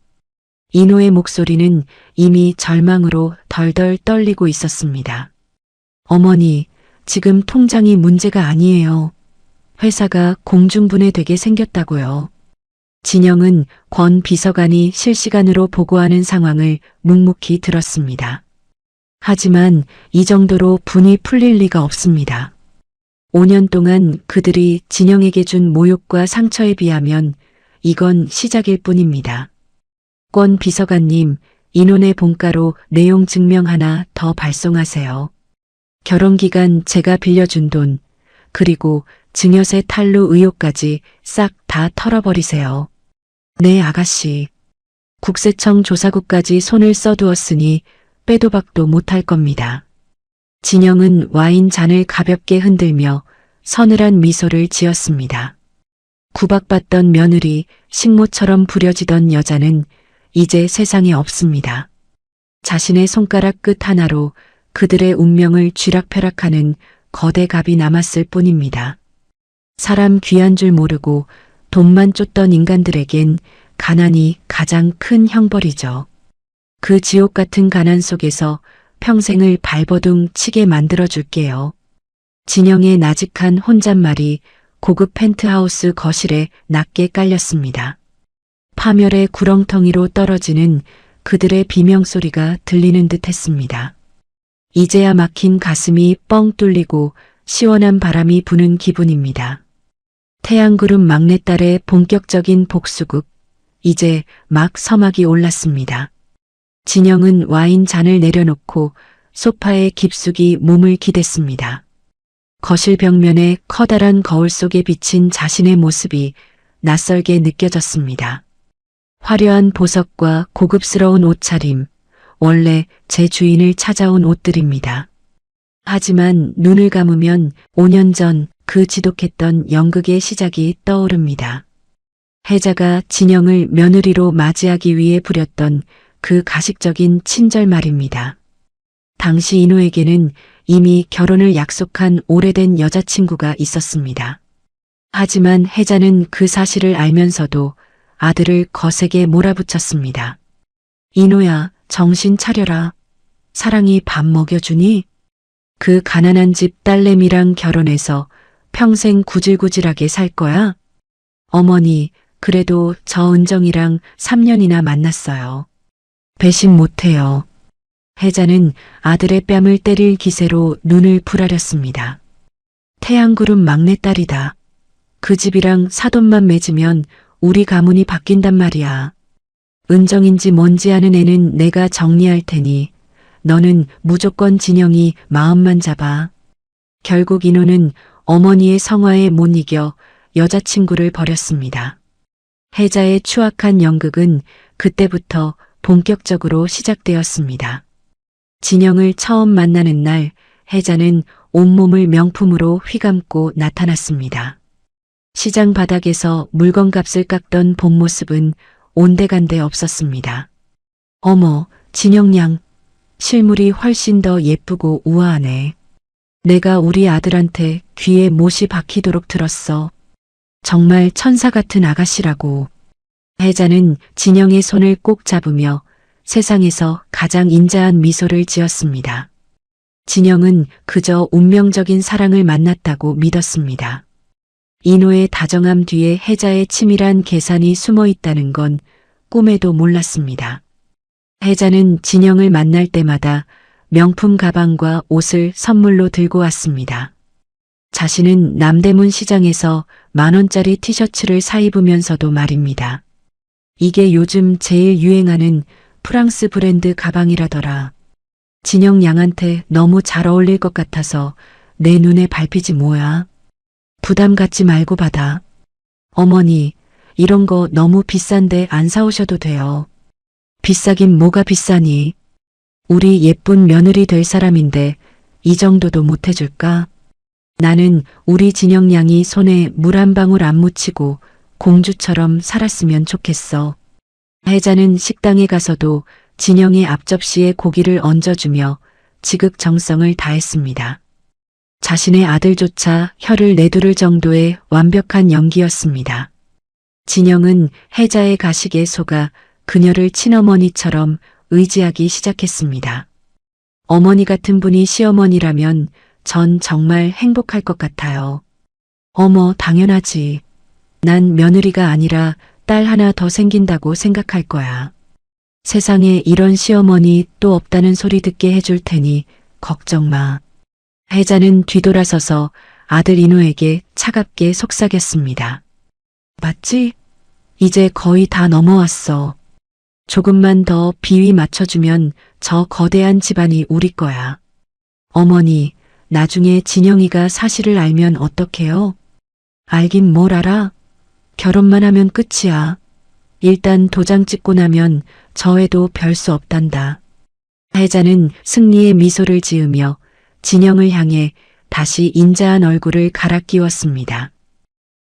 B: 인호의 목소리는 이미 절망으로 덜덜 떨리고 있었습니다. 어머니, 지금 통장이 문제가 아니에요. 회사가 공중분해되게 생겼다고요. 진영은 권 비서관이 실시간으로 보고하는 상황을 묵묵히 들었습니다. 하지만 이 정도로 분이 풀릴 리가 없습니다. 5년 동안 그들이 진영에게 준 모욕과 상처에 비하면 이건 시작일 뿐입니다. 권 비서관님, 인원의 본가로 내용 증명 하나 더 발송하세요. 결혼기간 제가 빌려준 돈, 그리고 증여세 탈루 의혹까지 싹 다 털어버리세요. 네, 아가씨. 국세청 조사국까지 손을 써두었으니 빼도 박도 못할 겁니다. 진영은 와인 잔을 가볍게 흔들며 서늘한 미소를 지었습니다. 구박받던 며느리, 식모처럼 부려지던 여자는 이제 세상에 없습니다. 자신의 손가락 끝 하나로 그들의 운명을 쥐락펴락하는 거대 갑이 남았을 뿐입니다. 사람 귀한 줄 모르고 돈만 쫓던 인간들에겐 가난이 가장 큰 형벌이죠. 그 지옥 같은 가난 속에서 평생을 발버둥 치게 만들어줄게요. 진영의 나직한 혼잣말이 고급 펜트하우스 거실에 낮게 깔렸습니다. 파멸의 구렁텅이로 떨어지는 그들의 비명소리가 들리는 듯 했습니다. 이제야 막힌 가슴이 뻥 뚫리고 시원한 바람이 부는 기분입니다. 태양그룹 막내딸의 본격적인 복수극, 이제 막 서막이 올랐습니다. 진영은 와인 잔을 내려놓고 소파에 깊숙이 몸을 기댔습니다. 거실 벽면에 커다란 거울 속에 비친 자신의 모습이 낯설게 느껴졌습니다. 화려한 보석과 고급스러운 옷차림, 원래 제 주인을 찾아온 옷들입니다. 하지만 눈을 감으면 5년 전 그 지독했던 연극의 시작이 떠오릅니다. 혜자가 진영을 며느리로 맞이하기 위해 부렸던 그 가식적인 친절 말입니다. 당시 인호에게는 이미 결혼을 약속한 오래된 여자친구가 있었습니다. 하지만 혜자는 그 사실을 알면서도 아들을 거세게 몰아붙였습니다. 인호야, 정신 차려라. 사랑이 밥 먹여주니? 그 가난한 집 딸내미랑 결혼해서 평생 구질구질하게 살 거야? 어머니, 그래도 저 은정이랑 3년이나 만났어요. 배신 못해요. 혜자는 아들의 뺨을 때릴 기세로 눈을 부라렸습니다. 태양그룹 막내딸이다. 그 집이랑 사돈만 맺으면 우리 가문이 바뀐단 말이야. 은정인지 뭔지 아는 애는 내가 정리할 테니 너는 무조건 진영이 마음만 잡아. 결국 인호는 어머니의 성화에 못 이겨 여자친구를 버렸습니다. 혜자의 추악한 연극은 그때부터 본격적으로 시작되었습니다. 진영을 처음 만나는 날 혜자는 온몸을 명품으로 휘감고 나타났습니다. 시장 바닥에서 물건값을 깎던 본 모습은 온데간데 없었습니다. 어머, 진영양, 실물이 훨씬 더 예쁘고 우아하네. 내가 우리 아들한테 귀에 못이 박히도록 들었어. 정말 천사 같은 아가씨라고. 혜자는 진영의 손을 꼭 잡으며 세상에서 가장 인자한 미소를 지었습니다. 진영은 그저 운명적인 사랑을 만났다고 믿었습니다. 인호의 다정함 뒤에 혜자의 치밀한 계산이 숨어 있다는 건 꿈에도 몰랐습니다. 혜자는 진영을 만날 때마다 명품 가방과 옷을 선물로 들고 왔습니다. 자신은 남대문 시장에서 10,000원짜리 티셔츠를 사 입으면서도 말입니다. 이게 요즘 제일 유행하는 프랑스 브랜드 가방이라더라. 진영 양한테 너무 잘 어울릴 것 같아서 내 눈에 밟히지 뭐야. 부담 갖지 말고 받아. 어머니, 이런 거 너무 비싼데 안 사오셔도 돼요. 비싸긴 뭐가 비싸니. 우리 예쁜 며느리 될 사람인데 이 정도도 못 해줄까? 나는 우리 진영 양이 손에 물 한 방울 안 묻히고 공주처럼 살았으면 좋겠어. 혜자는 식당에 가서도 진영의 앞접시에 고기를 얹어주며 지극정성을 다했습니다. 자신의 아들조차 혀를 내두를 정도의 완벽한 연기였습니다. 진영은 혜자의 가식에 속아 그녀를 친어머니처럼 의지하기 시작했습니다. 어머니 같은 분이 시어머니라면 전 정말 행복할 것 같아요. 어머, 당연하지. 난 며느리가 아니라 딸 하나 더 생긴다고 생각할 거야. 세상에 이런 시어머니 또 없다는 소리 듣게 해줄 테니 걱정 마. 혜자는 뒤돌아서서 아들 인호에게 차갑게 속삭였습니다. 맞지? 이제 거의 다 넘어왔어. 조금만 더 비위 맞춰주면 저 거대한 집안이 우리 거야. 어머니, 나중에 진영이가 사실을 알면 어떡해요? 알긴 뭘 알아? 결혼만 하면 끝이야. 일단 도장 찍고 나면 저 애도 별 수 없단다. 혜자는 승리의 미소를 지으며 진영을 향해 다시 인자한 얼굴을 갈아 끼웠습니다.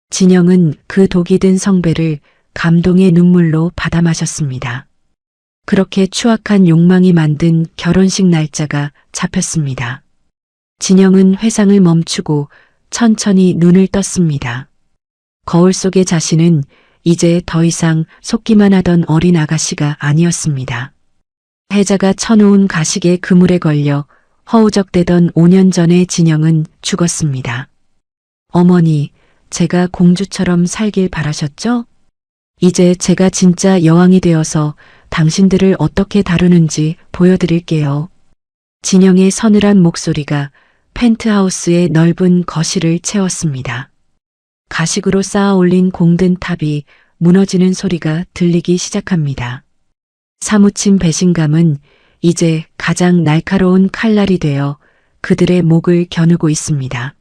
B: 진영은 그 독이 든 성배를 감동의 눈물로 받아 마셨습니다. 그렇게 추악한 욕망이 만든 결혼식 날짜가 잡혔습니다. 진영은 회상을 멈추고 천천히 눈을 떴습니다. 거울 속의 자신은 이제 더 이상 속기만 하던 어린 아가씨가 아니었습니다. 혜자가 쳐놓은 가식의 그물에 걸려 허우적대던 5년 전의 진영은 죽었습니다. 어머니, 제가 공주처럼 살길 바라셨죠? 이제 제가 진짜 여왕이 되어서 당신들을 어떻게 다루는지 보여드릴게요. 진영의 서늘한 목소리가 펜트하우스의 넓은 거실을 채웠습니다. 가식으로 쌓아 올린 공든 탑이 무너지는 소리가 들리기 시작합니다. 사무친 배신감은 이제 가장 날카로운 칼날이 되어 그들의 목을 겨누고 있습니다.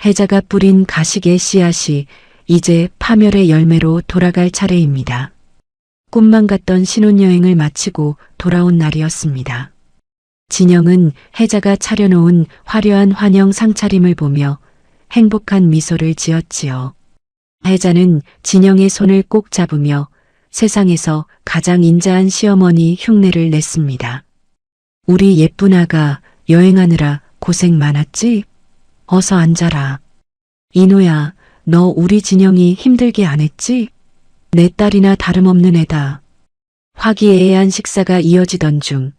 B: 해자가 뿌린 가식의 씨앗이 이제 파멸의 열매로 돌아갈 차례입니다. 꿈만 같던 신혼여행을 마치고 돌아온 날이었습니다. 진영은 해자가 차려놓은 화려한 환영 상차림을 보며 행복한 미소를 지었지요. 해자는 진영의 손을 꼭 잡으며 세상에서 가장 인자한 시어머니 흉내를 냈습니다. 우리 예쁜 아가 여행하느라 고생 많았지? 어서 앉아라. 인호야, 너 우리 진영이 힘들게 안 했지? 내 딸이나 다름없는 애다. 화기애애한 식사가 이어지던 중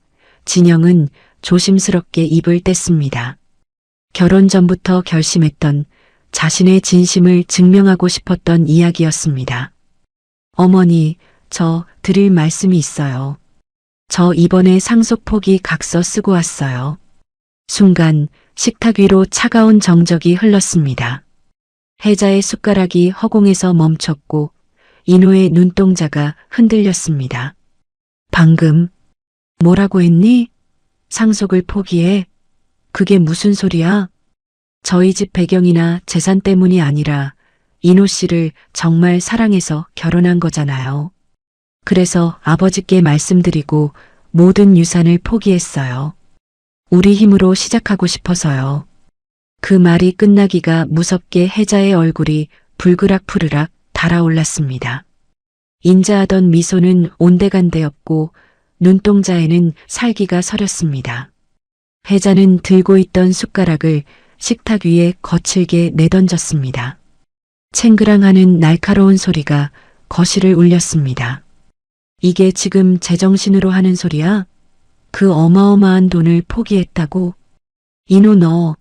B: 진영은 조심스럽게 입을 뗐습니다. 결혼 전부터 결심했던 자신의 진심을 증명하고 싶었던 이야기였습니다. 어머니, 저 드릴 말씀이 있어요. 저 이번에 상속포기 각서 쓰고 왔어요. 순간 식탁 위로 차가운 정적이 흘렀습니다. 해자의 숟가락이 허공에서 멈췄고 인호의 눈동자가 흔들렸습니다. 방금 뭐라고 했니? 상속을 포기해? 그게 무슨 소리야? 저희 집 배경이나 재산 때문이 아니라 인호 씨를 정말 사랑해서 결혼한 거잖아요. 그래서 아버지께 말씀드리고 모든 유산을 포기했어요. 우리 힘으로 시작하고 싶어서요. 그 말이 끝나기가 무섭게 해자의 얼굴이 불그락푸르락 달아올랐습니다. 인자하던 미소는 온데간데였고 눈동자에는 살기가 서렸습니다. 해자는 들고 있던 숟가락을 식탁 위에 거칠게 내던졌습니다. 챙그랑하는 날카로운 소리가 거실을 울렸습니다. 이게 지금 제정신으로 하는 소리야? 그 어마어마한 돈을 포기했다고? 인호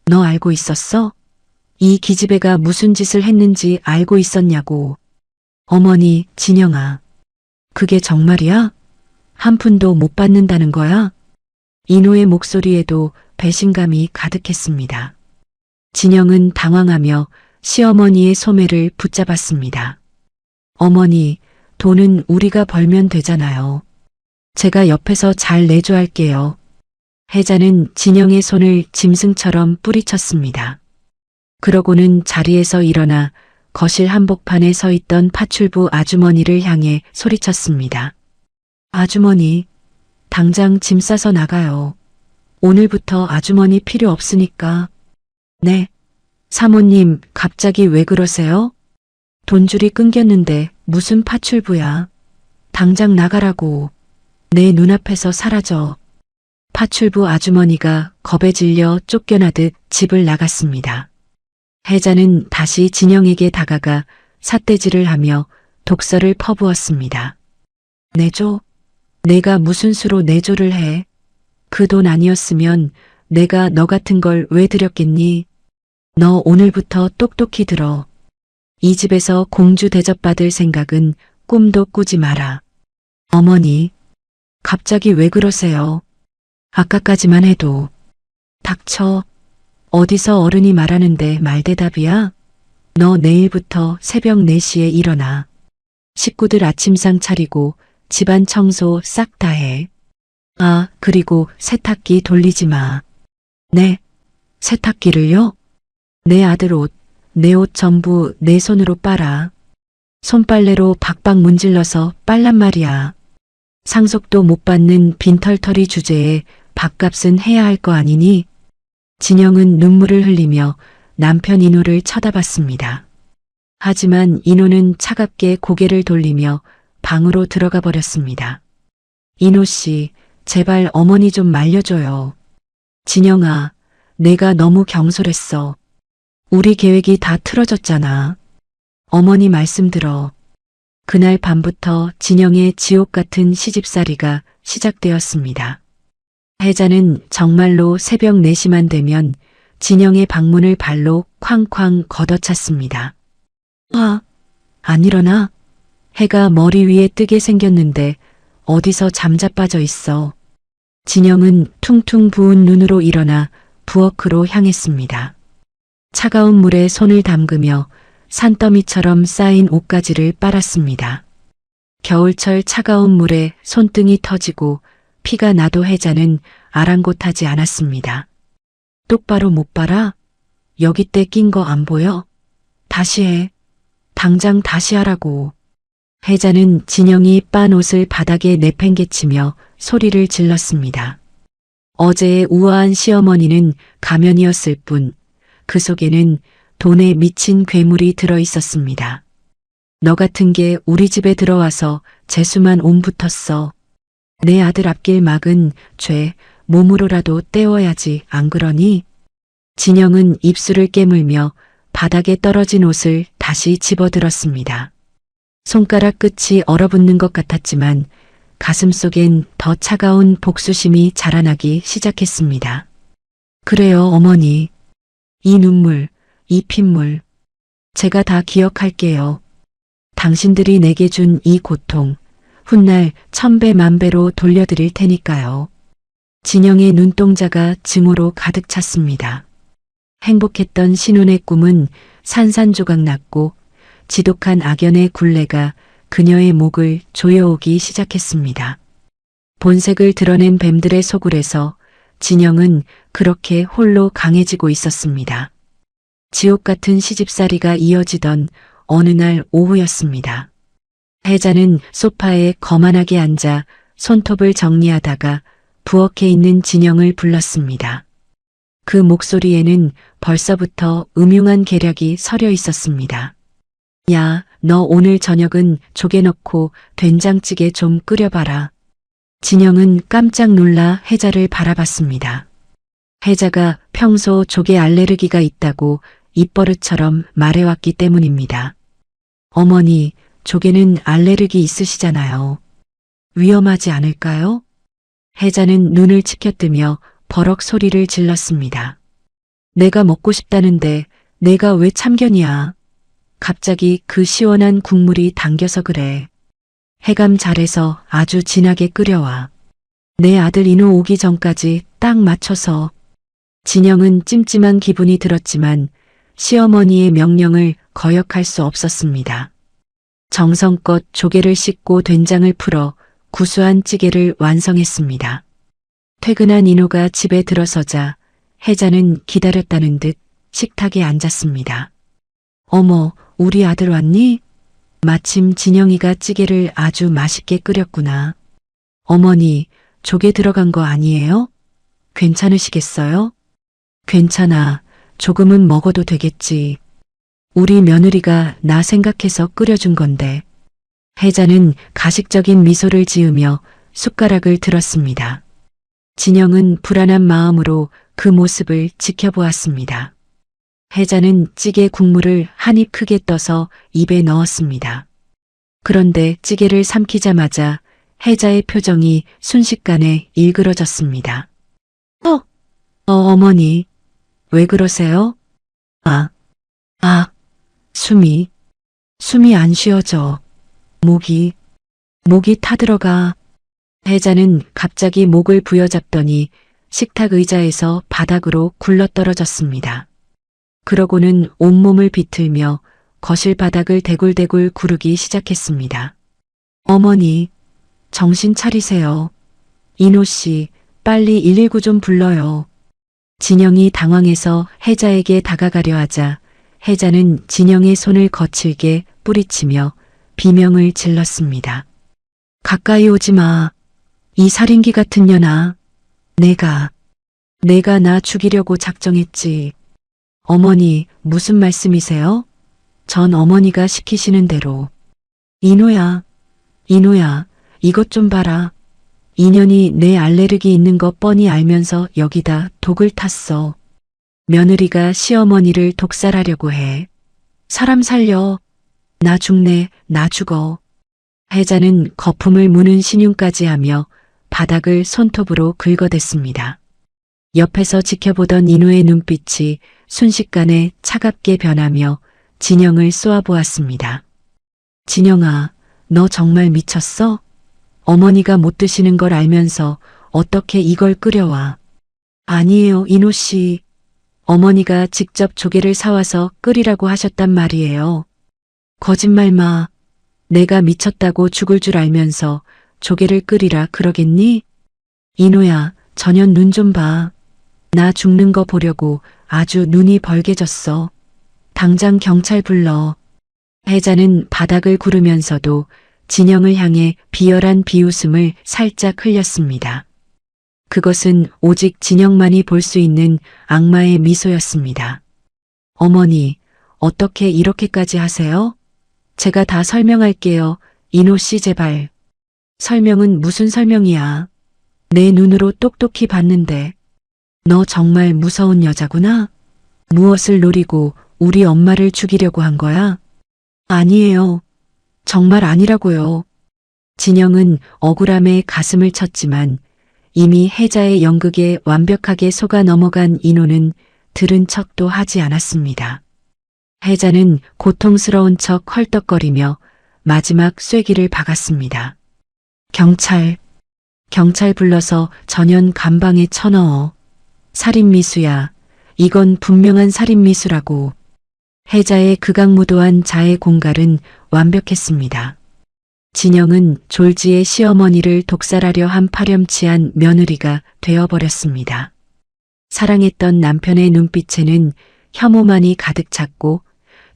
B: 너 알고 있었어? 이 기집애가 무슨 짓을 했는지 알고 있었냐고. 어머니, 진영아. 그게 정말이야? 한 푼도 못 받는다는 거야? 인호의 목소리에도 배신감이 가득했습니다. 진영은 당황하며 시어머니의 소매를 붙잡았습니다. 어머니, 돈은 우리가 벌면 되잖아요. 제가 옆에서 잘 내조할게요. 해자는 진영의 손을 짐승처럼 뿌리쳤습니다. 그러고는 자리에서 일어나 거실 한복판에 서 있던 파출부 아주머니를 향해 소리쳤습니다. 아주머니, 당장 짐 싸서 나가요. 오늘부터 아주머니 필요 없으니까. 네. 사모님, 갑자기 왜 그러세요? 돈줄이 끊겼는데 무슨 파출부야. 당장 나가라고. 내 눈앞에서 사라져. 파출부 아주머니가 겁에 질려 쫓겨나듯 집을 나갔습니다. 해자는 다시 진영에게 다가가 삿대질을 하며 독서를 퍼부었습니다. 내조? 내가 무슨 수로 내조를 해? 그 돈 아니었으면 내가 너 같은 걸 왜 들였겠니? 너 오늘부터 똑똑히 들어. 이 집에서 공주 대접받을 생각은 꿈도 꾸지 마라. 어머니, 갑자기 왜 그러세요? 아까까지만 해도. 닥쳐. 어디서 어른이 말하는데 말대답이야? 너 내일부터 새벽 4시에 일어나. 식구들 아침상 차리고 집안 청소 싹 다 해. 아, 그리고 세탁기 돌리지 마. 네, 세탁기를요? 내 아들 옷, 내 옷 전부 내 손으로 빨아. 손빨래로 박박 문질러서 빨란 말이야. 상속도 못 받는 빈털터리 주제에 밥값은 해야 할 거 아니니? 진영은 눈물을 흘리며 남편 인호를 쳐다봤습니다. 하지만 인호는 차갑게 고개를 돌리며 방으로 들어가 버렸습니다. 인호 씨, 제발 어머니 좀 말려줘요. 진영아, 내가 너무 경솔했어. 우리 계획이 다 틀어졌잖아. 어머니 말씀 들어. 그날 밤부터 진영의 지옥 같은 시집살이가 시작되었습니다. 해자는 정말로 새벽 4시만 되면 진영의 방문을 발로 쾅쾅 걷어찼습니다. 안 일어나? 해가 머리 위에 뜨게 생겼는데 어디서 잠자빠져 있어. 진영은 퉁퉁 부은 눈으로 일어나 부엌으로 향했습니다. 차가운 물에 손을 담그며 산더미처럼 쌓인 옷가지를 빨았습니다. 겨울철 차가운 물에 손등이 터지고 피가 나도 혜자는 아랑곳하지 않았습니다. 똑바로 못 봐라? 여기 때 낀 거 안 보여? 다시 해. 당장 다시 하라고. 혜자는 진영이 빤 옷을 바닥에 내팽개치며 소리를 질렀습니다. 어제의 우아한 시어머니는 가면이었을 뿐 그 속에는 돈에 미친 괴물이 들어 있었습니다. 너 같은 게 우리 집에 들어와서 재수만 온 붙었어. 내 아들 앞길 막은 죄 몸으로라도 때워야지 안 그러니? 진영은 입술을 깨물며 바닥에 떨어진 옷을 다시 집어들었습니다. 손가락 끝이 얼어붙는 것 같았지만 가슴 속엔 더 차가운 복수심이 자라나기 시작했습니다. 그래요, 어머니. 이 눈물, 이 핏물. 제가 다 기억할게요. 당신들이 내게 준 이 고통, 훗날 1000배 만배로 돌려드릴 테니까요. 진영의 눈동자가 증오로 가득 찼습니다. 행복했던 신혼의 꿈은 산산조각 났고 지독한 악연의 굴레가 그녀의 목을 조여오기 시작했습니다. 본색을 드러낸 뱀들의 소굴에서 진영은 그렇게 홀로 강해지고 있었습니다. 지옥 같은 시집살이가 이어지던 어느 날 오후였습니다. 혜자는 소파에 거만하게 앉아 손톱을 정리하다가 부엌에 있는 진영을 불렀습니다. 그 목소리에는 벌써부터 음흉한 계략이 서려 있었습니다. 야, 너 오늘 저녁은 조개 넣고 된장찌개 좀 끓여봐라. 진영은 깜짝 놀라 혜자를 바라봤습니다. 혜자가 평소 조개 알레르기가 있다고 입버릇처럼 말해왔기 때문입니다. 어머니, 조개는 알레르기 있으시잖아요. 위험하지 않을까요? 혜자는 눈을 치켜뜨며 버럭 소리를 질렀습니다. 내가 먹고 싶다는데 내가 왜 참견이야. 갑자기 그 시원한 국물이 당겨서 그래. 해감 잘해서 아주 진하게 끓여와. 내 아들 인호 오기 전까지 딱 맞춰서. 진영은 찜찜한 기분이 들었지만 시어머니의 명령을 거역할 수 없었습니다. 정성껏 조개를 씻고 된장을 풀어 구수한 찌개를 완성했습니다. 퇴근한 인호가 집에 들어서자 혜자는 기다렸다는 듯 식탁에 앉았습니다. 어머, 우리 아들 왔니? 마침 진영이가 찌개를 아주 맛있게 끓였구나. 어머니, 조개 들어간 거 아니에요? 괜찮으시겠어요? 괜찮아. 조금은 먹어도 되겠지. 우리 며느리가 나 생각해서 끓여준 건데. 혜자는 가식적인 미소를 지으며 숟가락을 들었습니다. 진영은 불안한 마음으로 그 모습을 지켜보았습니다. 혜자는 찌개 국물을 한 입 크게 떠서 입에 넣었습니다. 그런데 찌개를 삼키자마자 혜자의 표정이 순식간에 일그러졌습니다. 어머니, 왜 그러세요? 숨이 안 쉬어져. 목이 타들어가. 혜자는 갑자기 목을 부여잡더니 식탁 의자에서 바닥으로 굴러떨어졌습니다. 그러고는 온몸을 비틀며 거실 바닥을 대굴대굴 구르기 시작했습니다. 어머니, 정신 차리세요. 인호 씨, 빨리 119 좀 불러요. 진영이 당황해서 혜자에게 다가가려 하자 혜자는 진영의 손을 거칠게 뿌리치며 비명을 질렀습니다. 가까이 오지 마. 이 살인귀 같은 년아. 내가 나 죽이려고 작정했지. 어머니, 무슨 말씀이세요? 전 어머니가 시키시는 대로. 인호야, 이것 좀 봐라. 인연이 내 알레르기 있는 거 뻔히 알면서 여기다 독을 탔어. 며느리가 시어머니를 독살하려고 해. 사람 살려. 나 죽네, 나 죽어. 혜자는 거품을 무는 신용까지 하며 바닥을 손톱으로 긁어댔습니다. 옆에서 지켜보던 인호의 눈빛이 순식간에 차갑게 변하며 진영을 쏘아보았습니다. 진영아, 너 정말 미쳤어? 어머니가 못 드시는 걸 알면서 어떻게 이걸 끓여와? 아니에요, 인호 씨. 어머니가 직접 조개를 사와서 끓이라고 하셨단 말이에요. 거짓말 마. 내가 미쳤다고 죽을 줄 알면서 조개를 끓이라 그러겠니? 인호야, 저년 눈 좀 봐. 나 죽는 거 보려고 아주 눈이 벌개졌어. 당장 경찰 불러. 혜자는 바닥을 구르면서도 진영을 향해 비열한 비웃음을 살짝 흘렸습니다. 그것은 오직 진영만이 볼 수 있는 악마의 미소였습니다. 어머니, 어떻게 이렇게까지 하세요? 제가 다 설명할게요. 인호 씨 제발. 설명은 무슨 설명이야. 내 눈으로 똑똑히 봤는데. 너 정말 무서운 여자구나. 무엇을 노리고 우리 엄마를 죽이려고 한 거야? 아니에요. 정말 아니라고요. 진영은 억울함에 가슴을 쳤지만 이미 혜자의 연극에 완벽하게 속아 넘어간 인호는 들은 척도 하지 않았습니다. 혜자는 고통스러운 척 헐떡거리며 마지막 쐐기를 박았습니다. 경찰 불러서 전현 감방에 쳐넣어. 살인미수야. 이건 분명한 살인미수라고. 혜자의 극악무도한 자해 공갈은 완벽했습니다. 진영은 졸지의 시어머니를 독살하려 한 파렴치한 며느리가 되어버렸습니다. 사랑했던 남편의 눈빛에는 혐오만이 가득 찼고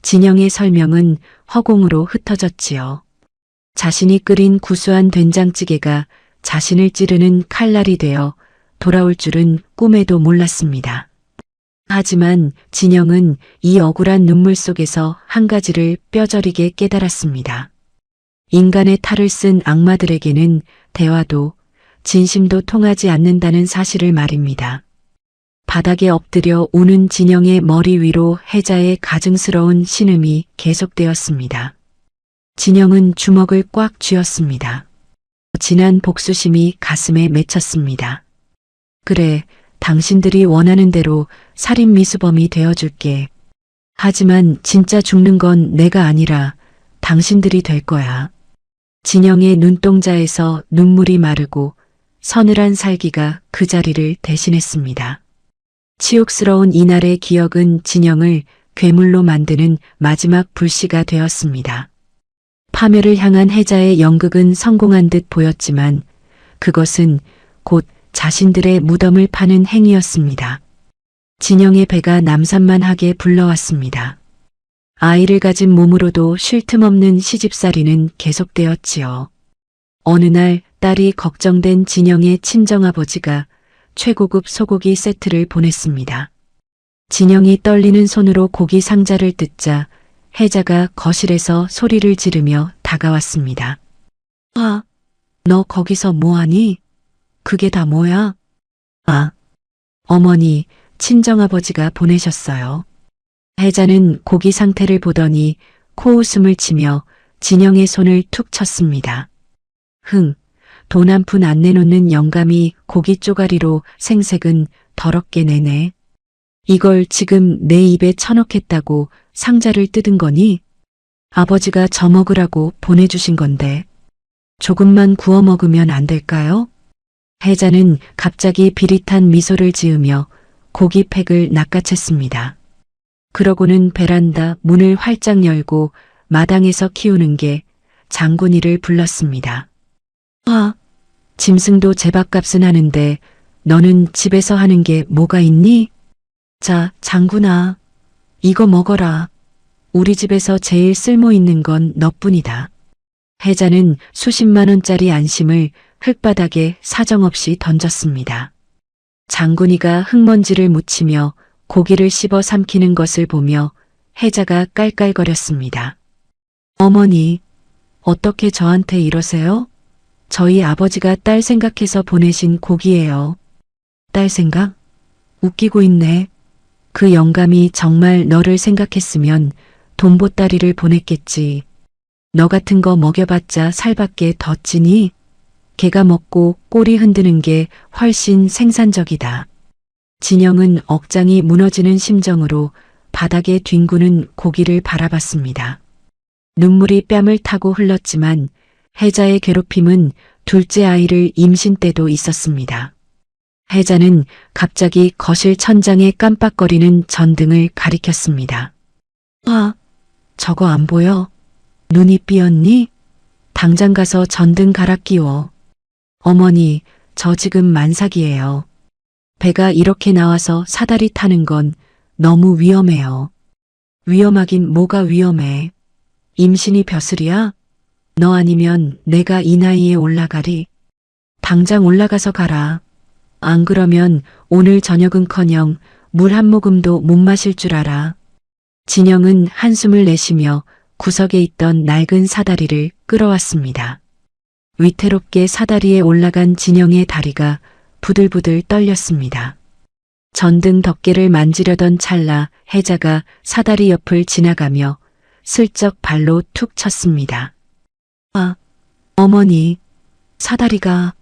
B: 진영의 설명은 허공으로 흩어졌지요. 자신이 끓인 구수한 된장찌개가 자신을 찌르는 칼날이 되어 돌아올 줄은 꿈에도 몰랐습니다. 하지만 진영은 이 억울한 눈물 속에서 한 가지를 뼈저리게 깨달았습니다. 인간의 탈을 쓴 악마들에게는 대화도 진심도 통하지 않는다는 사실을 말입니다. 바닥에 엎드려 우는 진영의 머리 위로 혜자의 가증스러운 신음이 계속되었습니다. 진영은 주먹을 꽉 쥐었습니다. 진한 복수심이 가슴에 맺혔습니다. 그래, 당신들이 원하는 대로 살인미수범이 되어줄게. 하지만 진짜 죽는 건 내가 아니라 당신들이 될 거야. 진영의 눈동자에서 눈물이 마르고 서늘한 살기가 그 자리를 대신했습니다. 치욕스러운 이날의 기억은 진영을 괴물로 만드는 마지막 불씨가 되었습니다. 파멸을 향한 혜자의 연극은 성공한 듯 보였지만 그것은 곧 자신들의 무덤을 파는 행위였습니다. 진영의 배가 남산만하게 불러왔습니다. 아이를 가진 몸으로도 쉴 틈 없는 시집살이는 계속되었지요. 어느 날 딸이 걱정된 진영의 친정아버지가 최고급 소고기 세트를 보냈습니다. 진영이 떨리는 손으로 고기 상자를 뜯자 혜자가 거실에서 소리를 지르며 다가왔습니다. 아, 너 거기서 뭐하니? 그게 다 뭐야? 아, 어머니, 친정아버지가 보내셨어요. 혜자는 고기 상태를 보더니 코웃음을 치며 진영의 손을 툭 쳤습니다. 돈 한 푼 안 내놓는 영감이 고기 쪼가리로 생색은 더럽게 내네. 이걸 지금 내 입에 쳐넣겠다고 상자를 뜯은 거니? 아버지가 저 먹으라고 보내주신 건데. 조금만 구워 먹으면 안 될까요? 혜자는 갑자기 비릿한 미소를 지으며 고기 팩을 낚아챘습니다. 그러고는 베란다 문을 활짝 열고 마당에서 키우는 개 장군이를 불렀습니다. 아, 짐승도 제밥값은 하는데 너는 집에서 하는 게 뭐가 있니? 자, 장군아, 이거 먹어라. 우리 집에서 제일 쓸모 있는 건 너뿐이다. 혜자는 수십만 원짜리 안심을 흙바닥에 사정없이 던졌습니다. 장군이가 흙먼지를 묻히며 고기를 씹어 삼키는 것을 보며 혜자가 깔깔거렸습니다. 어머니, 어떻게 저한테 이러세요? 저희 아버지가 딸 생각해서 보내신 고기예요. 딸 생각? 웃기고 있네. 그 영감이 정말 너를 생각했으면 돈보따리를 보냈겠지. 너 같은 거 먹여봤자 살밖에 더 찌니? 개가 먹고 꼬리 흔드는 게 훨씬 생산적이다. 진영은 억장이 무너지는 심정으로 바닥에 뒹구는 고기를 바라봤습니다. 눈물이 뺨을 타고 흘렀지만 혜자의 괴롭힘은 둘째 아이를 임신 때도 있었습니다. 혜자는 갑자기 거실 천장에 깜빡거리는 전등을 가리켰습니다. 아, 저거 안 보여? 눈이 삐었니? 당장 가서 전등 갈아 끼워. 어머니, 저 지금 만삭이에요. 배가 이렇게 나와서 사다리 타는 건 너무 위험해요. 위험하긴 뭐가 위험해. 임신이 벼슬이야? 너 아니면 내가 이 나이에 올라가리. 당장 올라가서 가라. 안 그러면 오늘 저녁은커녕 물 한 모금도 못 마실 줄 알아. 진영은 한숨을 내쉬며 구석에 있던 낡은 사다리를 끌어왔습니다. 위태롭게 사다리에 올라간 진영의 다리가 부들부들 떨렸습니다. 전등 덮개를 만지려던 찰나 혜자가 사다리 옆을 지나가며 슬쩍 발로 툭 쳤습니다. 아, 어머니, 사다리가...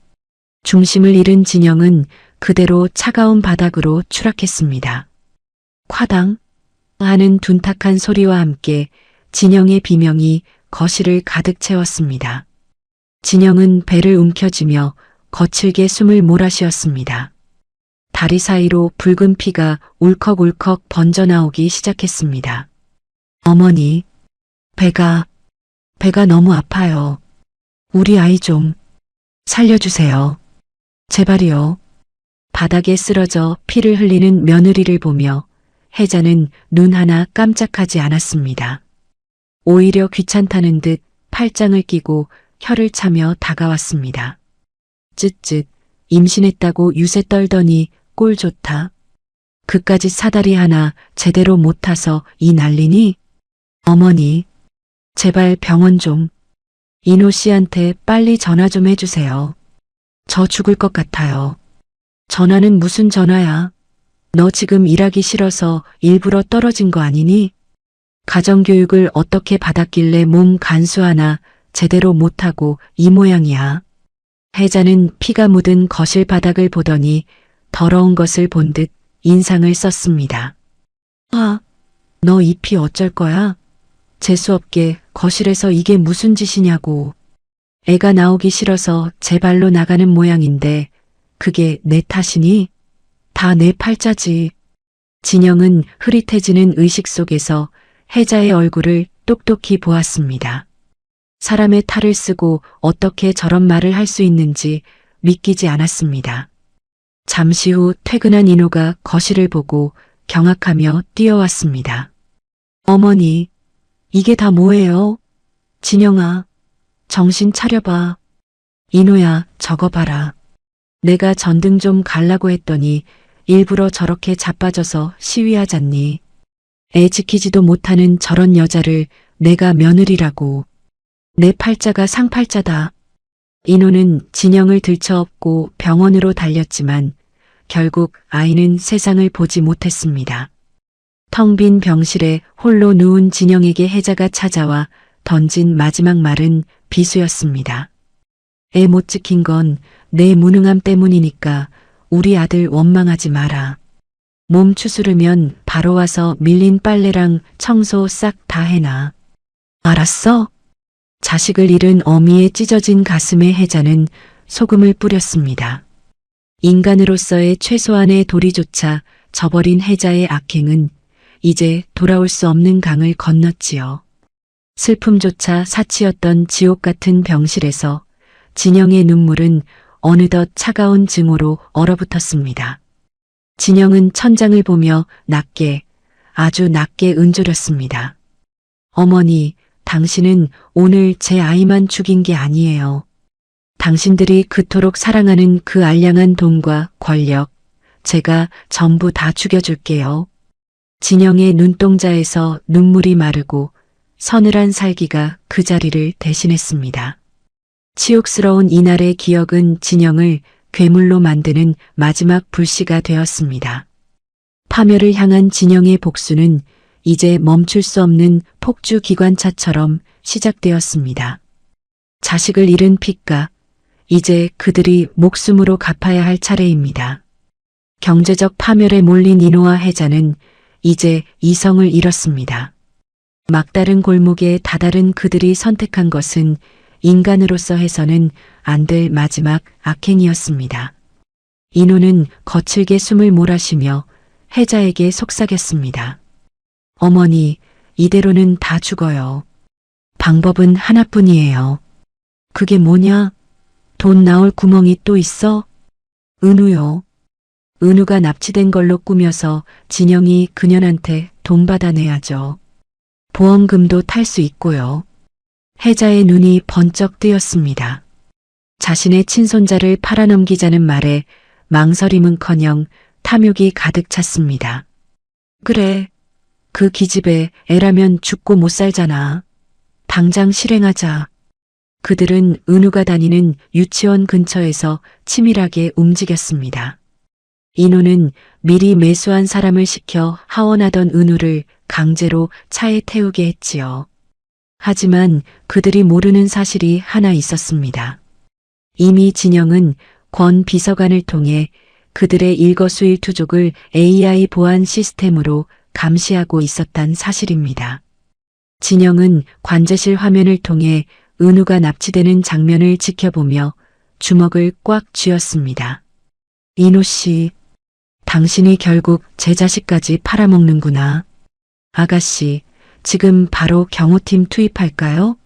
B: 중심을 잃은 진영은 그대로 차가운 바닥으로 추락했습니다. 콰당 하는 둔탁한 소리와 함께 진영의 비명이 거실을 가득 채웠습니다. 진영은 배를 움켜쥐며 거칠게 숨을 몰아쉬었습니다. 다리 사이로 붉은 피가 울컥울컥 번져나오기 시작했습니다. 어머니, 배가 너무 아파요. 우리 아이 좀 살려주세요. 제발이요. 바닥에 쓰러져 피를 흘리는 며느리를 보며 혜자는 눈 하나 깜짝하지 않았습니다. 오히려 귀찮다는 듯 팔짱을 끼고 혀를 차며 다가왔습니다. 쯧쯧, 임신했다고 유세 떨더니 꼴 좋다. 그까짓 사다리 하나 제대로 못 타서 이 난리니? 어머니, 제발 병원 좀. 인호 씨한테 빨리 전화 좀 해주세요. 저 죽을 것 같아요. 전화는 무슨 전화야? 너 지금 일하기 싫어서 일부러 떨어진 거 아니니? 가정교육을 어떻게 받았길래 몸 간수 하나 제대로 못하고 이 모양이야. 혜자는 피가 묻은 거실 바닥을 보더니 더러운 것을 본 듯 인상을 썼습니다. 아, 너 이 피 어쩔 거야? 재수없게 거실에서 이게 무슨 짓이냐고. 애가 나오기 싫어서 제 발로 나가는 모양인데 그게 내 탓이니? 다 내 팔자지. 진영은 흐릿해지는 의식 속에서 혜자의 얼굴을 똑똑히 보았습니다. 사람의 탈을 쓰고 어떻게 저런 말을 할 수 있는지 믿기지 않았습니다. 잠시 후 퇴근한 인호가 거실을 보고 경악하며 뛰어왔습니다. 어머니, 이게 다 뭐예요? 진영아, 정신 차려봐. 인호야, 저거 봐라. 내가 전등 좀 갈라고 했더니 일부러 저렇게 자빠져서 시위하잖니. 애 지키지도 못하는 저런 여자를 내가 며느리라고. 내 팔자가 상팔자다. 인호는 진영을 들쳐업고 병원으로 달렸지만 결국 아이는 세상을 보지 못했습니다. 텅 빈 병실에 홀로 누운 진영에게 혜자가 찾아와 던진 마지막 말은 비수였습니다. 애 못 지킨 건 내 무능함 때문이니까 우리 아들 원망하지 마라. 몸 추스르면 바로 와서 밀린 빨래랑 청소 싹 다 해놔. 알았어? 자식을 잃은 어미의 찢어진 가슴에 혜자는 소금을 뿌렸습니다. 인간으로서의 최소한의 도리조차 저버린 혜자의 악행은 이제 돌아올 수 없는 강을 건넜지요. 슬픔조차 사치였던 지옥 같은 병실에서 진영의 눈물은 어느덧 차가운 증오로 얼어붙었습니다. 진영은 천장을 보며 낮게, 아주 낮게 은조렸습니다. 어머니, 당신은 오늘 제 아이만 죽인 게 아니에요. 당신들이 그토록 사랑하는 그 알량한 돈과 권력, 제가 전부 다 죽여줄게요. 진영의 눈동자에서 눈물이 마르고 서늘한 살기가 그 자리를 대신했습니다. 치욕스러운 이날의 기억은 진영을 괴물로 만드는 마지막 불씨가 되었습니다. 파멸을 향한 진영의 복수는 이제 멈출 수 없는 폭주 기관차처럼 시작되었습니다. 자식을 잃은 핏값, 이제 그들이 목숨으로 갚아야 할 차례입니다. 경제적 파멸에 몰린 인호와 혜자는 이제 이성을 잃었습니다. 막다른 골목에 다다른 그들이 선택한 것은 인간으로서 해서는 안 될 마지막 악행이었습니다. 인호는 거칠게 숨을 몰아쉬며 혜자에게 속삭였습니다. 어머니, 이대로는 다 죽어요. 방법은 하나뿐이에요. 그게 뭐냐? 돈 나올 구멍이 또 있어? 은우요. 은우가 납치된 걸로 꾸며서 진영이 그년한테 돈 받아내야죠. 보험금도 탈 수 있고요. 혜자의 눈이 번쩍 뜨였습니다. 자신의 친손자를 팔아넘기자는 말에 망설임은커녕 탐욕이 가득 찼습니다. 그래, 그 기집애 애라면 죽고 못 살잖아. 당장 실행하자. 그들은 은우가 다니는 유치원 근처에서 치밀하게 움직였습니다. 인호는 미리 매수한 사람을 시켜 하원하던 은우를 강제로 차에 태우게 했지요. 하지만 그들이 모르는 사실이 하나 있었습니다. 이미 진영은 권 비서관을 통해 그들의 일거수일투족을 AI 보안 시스템으로 감시하고 있었단 사실입니다. 진영은 관제실 화면을 통해 은우가 납치되는 장면을 지켜보며 주먹을 꽉 쥐었습니다. 인호 씨, 당신이 결국 제 자식까지 팔아먹는구나. 아가씨, 지금 바로 경호팀 투입할까요?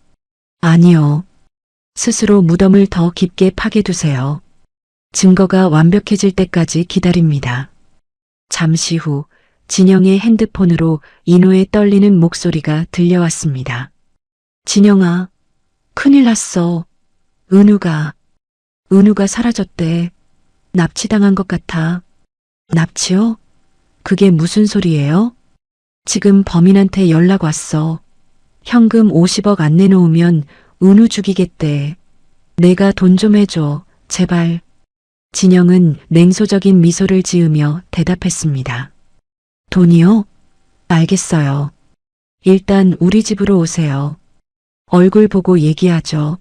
B: 아니요. 스스로 무덤을 더 깊게 파게두세요. 증거가 완벽해질 때까지 기다립니다. 잠시 후 진영의 핸드폰으로 인호의 떨리는 목소리가 들려왔습니다. 진영아, 큰일 났어. 은우가 사라졌대. 납치당한 것 같아. 납치요? 그게 무슨 소리예요? 지금 범인한테 연락 왔어. 현금 50억 안 내놓으면 은우 죽이겠대. 내가 돈 좀 해줘. 제발. 진영은 냉소적인 미소를 지으며 대답했습니다. 돈이요? 알겠어요. 일단 우리 집으로 오세요. 얼굴 보고 얘기하죠.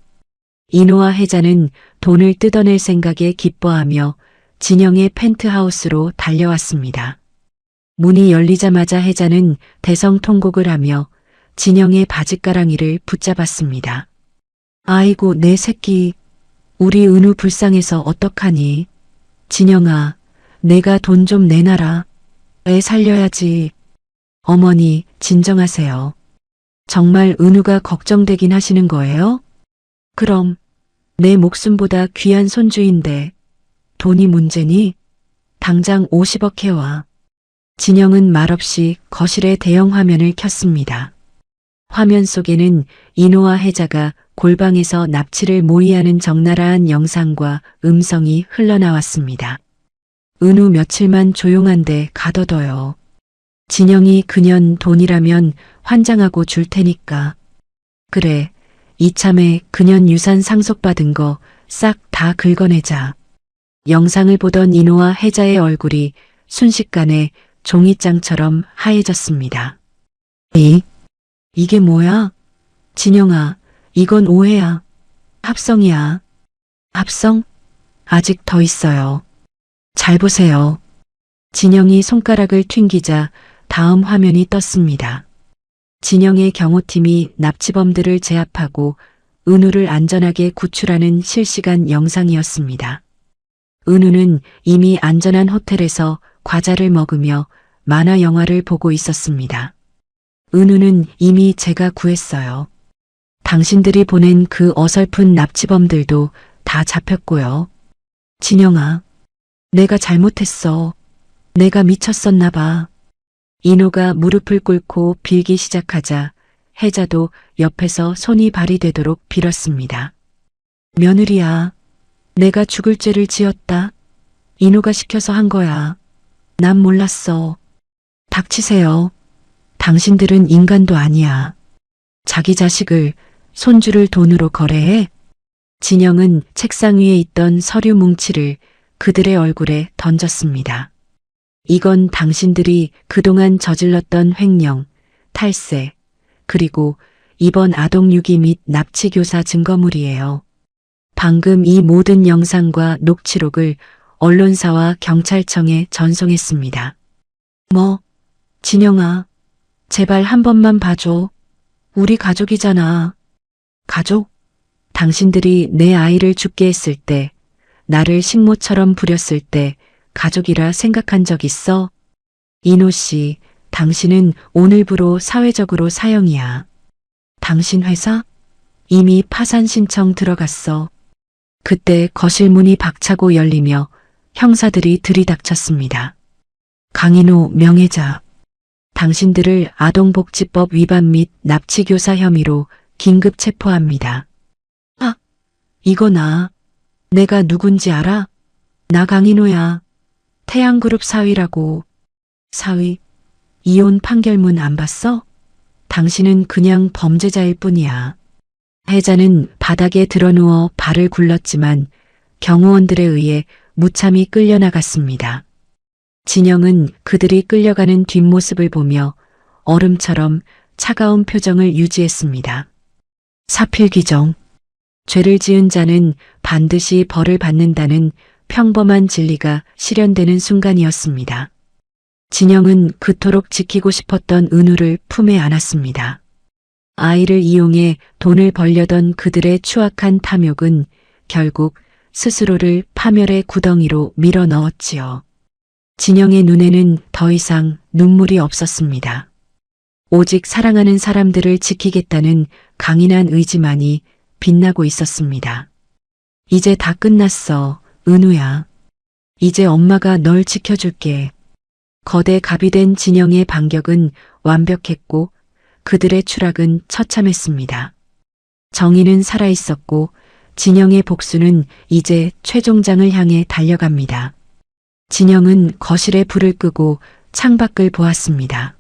B: 인호와 혜자는 돈을 뜯어낼 생각에 기뻐하며 진영의 펜트하우스로 달려왔습니다. 문이 열리자마자 혜자는 대성통곡을 하며 진영의 바짓가랑이를 붙잡았습니다. 아이고 내 새끼, 우리 은우 불쌍해서 어떡하니. 진영아, 내가 돈 좀 내놔라. 애 살려야지. 어머니, 진정하세요. 정말 은우가 걱정되긴 하시는 거예요? 그럼 내 목숨보다 귀한 손주인데 돈이 문제니? 당장 50억 해와. 진영은 말없이 거실에 대형 화면을 켰습니다. 화면 속에는 인호와 혜자가 골방에서 납치를 모의하는 적나라한 영상과 음성이 흘러나왔습니다. 은우 며칠만 조용한데 가둬둬요. 진영이 그년 돈이라면 환장하고 줄 테니까. 그래, 이참에 그년 유산 상속받은 거 싹 다 긁어내자. 영상을 보던 인호와 혜자의 얼굴이 순식간에 종이장처럼 하얘졌습니다. 이게 뭐야? 진영아, 이건 오해야. 합성이야. 합성? 아직 더 있어요. 잘 보세요. 진영이 손가락을 튕기자 다음 화면이 떴습니다. 진영의 경호팀이 납치범들을 제압하고 은우를 안전하게 구출하는 실시간 영상이었습니다. 은우는 이미 안전한 호텔에서 과자를 먹으며 만화 영화를 보고 있었습니다. 은우는 이미 제가 구했어요. 당신들이 보낸 그 어설픈 납치범들도 다 잡혔고요. 진영아, 내가 잘못했어. 내가 미쳤었나 봐. 인호가 무릎을 꿇고 빌기 시작하자 혜자도 옆에서 손이 발이 되도록 빌었습니다. 며느리야, 내가 죽을 죄를 지었다. 인호가 시켜서 한 거야. 난 몰랐어. 닥치세요. 당신들은 인간도 아니야. 자기 자식을, 손주를 돈으로 거래해? 진영은 책상 위에 있던 서류 뭉치를 그들의 얼굴에 던졌습니다. 이건 당신들이 그동안 저질렀던 횡령, 탈세, 그리고 이번 아동유기 및 납치교사 증거물이에요. 방금 이 모든 영상과 녹취록을 언론사와 경찰청에 전송했습니다. 진영아, 제발 한 번만 봐줘. 우리 가족이잖아. 가족? 당신들이 내 아이를 죽게 했을 때, 나를 식모처럼 부렸을 때 가족이라 생각한 적 있어? 인호 씨, 당신은 오늘부로 사회적으로 사형이야. 당신 회사? 이미 파산 신청 들어갔어. 그때 거실 문이 박차고 열리며 형사들이 들이닥쳤습니다. 강인호 명예자, 당신들을 아동복지법 위반 및 납치교사 혐의로 긴급 체포합니다. 아, 이거 내가 누군지 알아? 나 강인호야. 태양그룹 사위라고. 사위, 이혼 판결문 안 봤어? 당신은 그냥 범죄자일 뿐이야. 혜자는 바닥에 드러누워 발을 굴렀지만 경호원들에 의해 무참히 끌려나갔습니다. 진영은 그들이 끌려가는 뒷모습을 보며 얼음처럼 차가운 표정을 유지했습니다. 사필규정. 죄를 지은 자는 반드시 벌을 받는다는 평범한 진리가 실현되는 순간이었습니다. 진영은 그토록 지키고 싶었던 은우를 품에 안았습니다. 아이를 이용해 돈을 벌려던 그들의 추악한 탐욕은 결국 스스로를 파멸의 구덩이로 밀어 넣었지요. 진영의 눈에는 더 이상 눈물이 없었습니다. 오직 사랑하는 사람들을 지키겠다는 강인한 의지만이 빛나고 있었습니다. 이제 다 끝났어, 은우야. 이제 엄마가 널 지켜줄게. 거대 갑이 된 진영의 반격은 완벽했고 그들의 추락은 처참했습니다. 정의는 살아있었고 진영의 복수는 이제 최종장을 향해 달려갑니다. 진영은 거실에 불을 끄고 창밖을 보았습니다.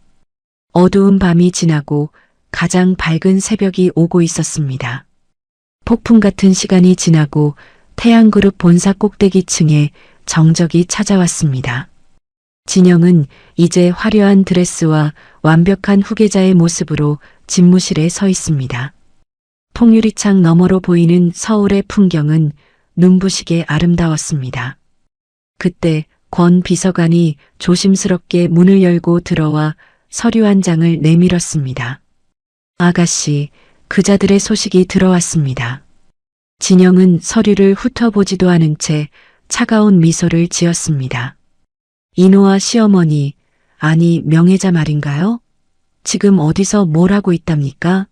B: 어두운 밤이 지나고 가장 밝은 새벽이 오고 있었습니다. 폭풍 같은 시간이 지나고 태양그룹 본사 꼭대기층에 정적이 찾아왔습니다. 진영은 이제 화려한 드레스와 완벽한 후계자의 모습으로 집무실에 서 있습니다. 통유리창 너머로 보이는 서울의 풍경은 눈부시게 아름다웠습니다. 그때 권 비서관이 조심스럽게 문을 열고 들어와 서류 한 장을 내밀었습니다. 아가씨, 그자들의 소식이 들어왔습니다. 진영은 서류를 훑어보지도 않은 채 차가운 미소를 지었습니다. 인호와 시어머니, 아니 명예자 말인가요? 지금 어디서 뭘 하고 있답니까?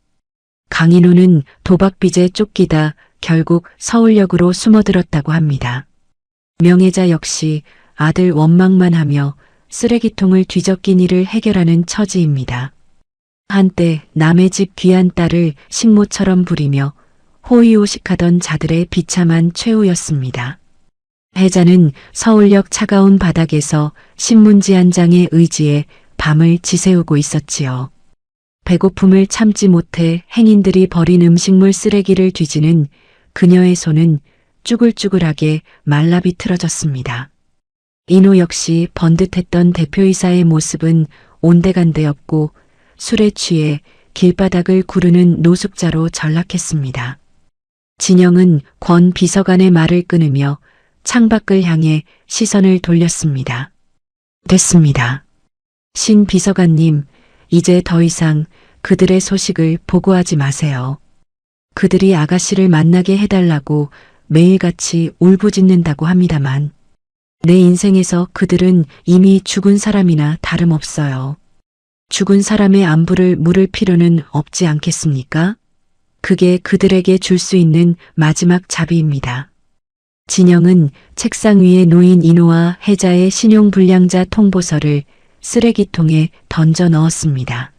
B: 강인호는 도박빚에 쫓기다 결국 서울역으로 숨어들었다고 합니다. 명예자 역시 아들 원망만 하며 쓰레기통을 뒤적인 일을 해결하는 처지입니다. 한때 남의 집 귀한 딸을 식모처럼 부리며 호의호식하던 자들의 비참한 최후였습니다. 혜자는 서울역 차가운 바닥에서 신문지 한 장의 의지에 밤을 지새우고 있었지요. 배고픔을 참지 못해 행인들이 버린 음식물 쓰레기를 뒤지는 그녀의 손은 쭈글쭈글하게 말라 비틀어졌습니다. 인호 역시 번듯했던 대표이사의 모습은 온데간데없고 술에 취해 길바닥을 구르는 노숙자로 전락했습니다. 진영은 권 비서관의 말을 끊으며 창밖을 향해 시선을 돌렸습니다. 됐습니다. 신 비서관님, 이제 더 이상 그들의 소식을 보고하지 마세요. 그들이 아가씨를 만나게 해달라고 매일같이 울부짖는다고 합니다만 내 인생에서 그들은 이미 죽은 사람이나 다름없어요. 죽은 사람의 안부를 물을 필요는 없지 않겠습니까? 그게 그들에게 줄 수 있는 마지막 자비입니다. 진영은 책상 위에 놓인 인호와 혜자의 신용불량자 통보서를 쓰레기통에 던져 넣었습니다.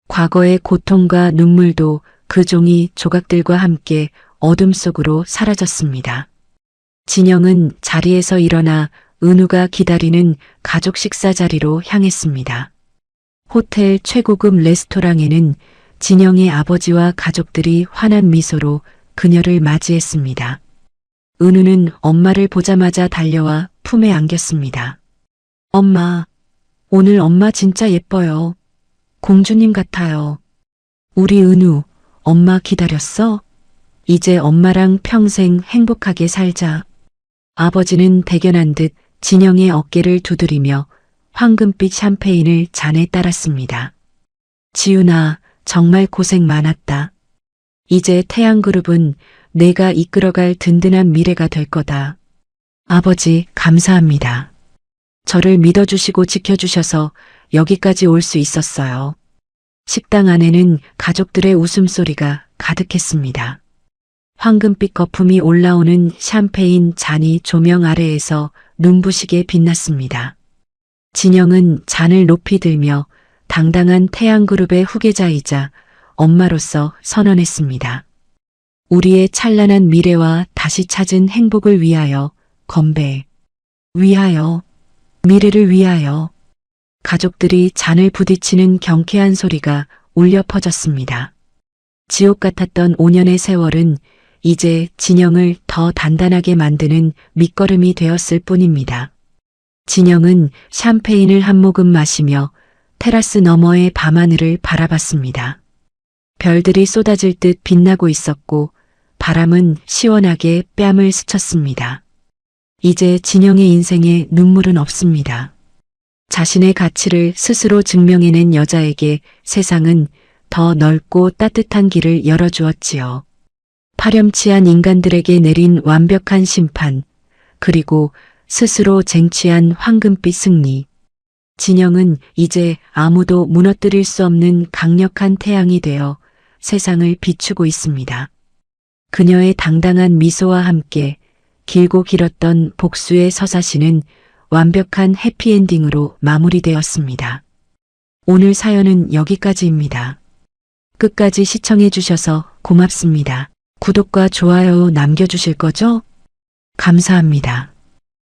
B: 과거의 고통과 눈물도 그 종이 조각들과 함께 어둠 속으로 사라졌습니다. 진영은 자리에서 일어나 은우가 기다리는 가족 식사 자리로 향했습니다. 호텔 최고급 레스토랑에는 진영의 아버지와 가족들이 환한 미소로 그녀를 맞이했습니다. 은우는 엄마를 보자마자 달려와 품에 안겼습니다. 엄마, 오늘 엄마 진짜 예뻐요. 공주님 같아요. 우리 은우, 엄마 기다렸어? 이제 엄마랑 평생 행복하게 살자. 아버지는 대견한 듯 진영의 어깨를 두드리며 황금빛 샴페인을 잔에 따랐습니다. 지훈아, 정말 고생 많았다. 이제 태양그룹은 내가 이끌어갈 든든한 미래가 될 거다. 아버지, 감사합니다. 저를 믿어주시고 지켜주셔서 여기까지 올 수 있었어요. 식당 안에는 가족들의 웃음소리가 가득했습니다. 황금빛 거품이 올라오는 샴페인 잔이 조명 아래에서 눈부시게 빛났습니다. 진영은 잔을 높이 들며 당당한 태양그룹의 후계자이자 엄마로서 선언했습니다. 우리의 찬란한 미래와 다시 찾은 행복을 위하여 건배. 위하여. 미래를 위하여. 가족들이 잔을 부딪히는 경쾌한 소리가 울려 퍼졌습니다. 지옥 같았던 5년의 세월은 이제 진영을 더 단단하게 만드는 밑거름이 되었을 뿐입니다. 진영은 샴페인을 한 모금 마시며 테라스 너머의 밤하늘을 바라봤습니다. 별들이 쏟아질 듯 빛나고 있었고 바람은 시원하게 뺨을 스쳤습니다. 이제 진영의 인생에 눈물은 없습니다. 자신의 가치를 스스로 증명해낸 여자에게 세상은 더 넓고 따뜻한 길을 열어주었지요. 파렴치한 인간들에게 내린 완벽한 심판, 그리고 스스로 쟁취한 황금빛 승리. 진영은 이제 아무도 무너뜨릴 수 없는 강력한 태양이 되어 세상을 비추고 있습니다. 그녀의 당당한 미소와 함께 길고 길었던 복수의 서사시는 완벽한 해피엔딩으로 마무리되었습니다. 오늘 사연은 여기까지입니다. 끝까지 시청해 주셔서 고맙습니다. 구독과 좋아요 남겨주실 거죠? 감사합니다.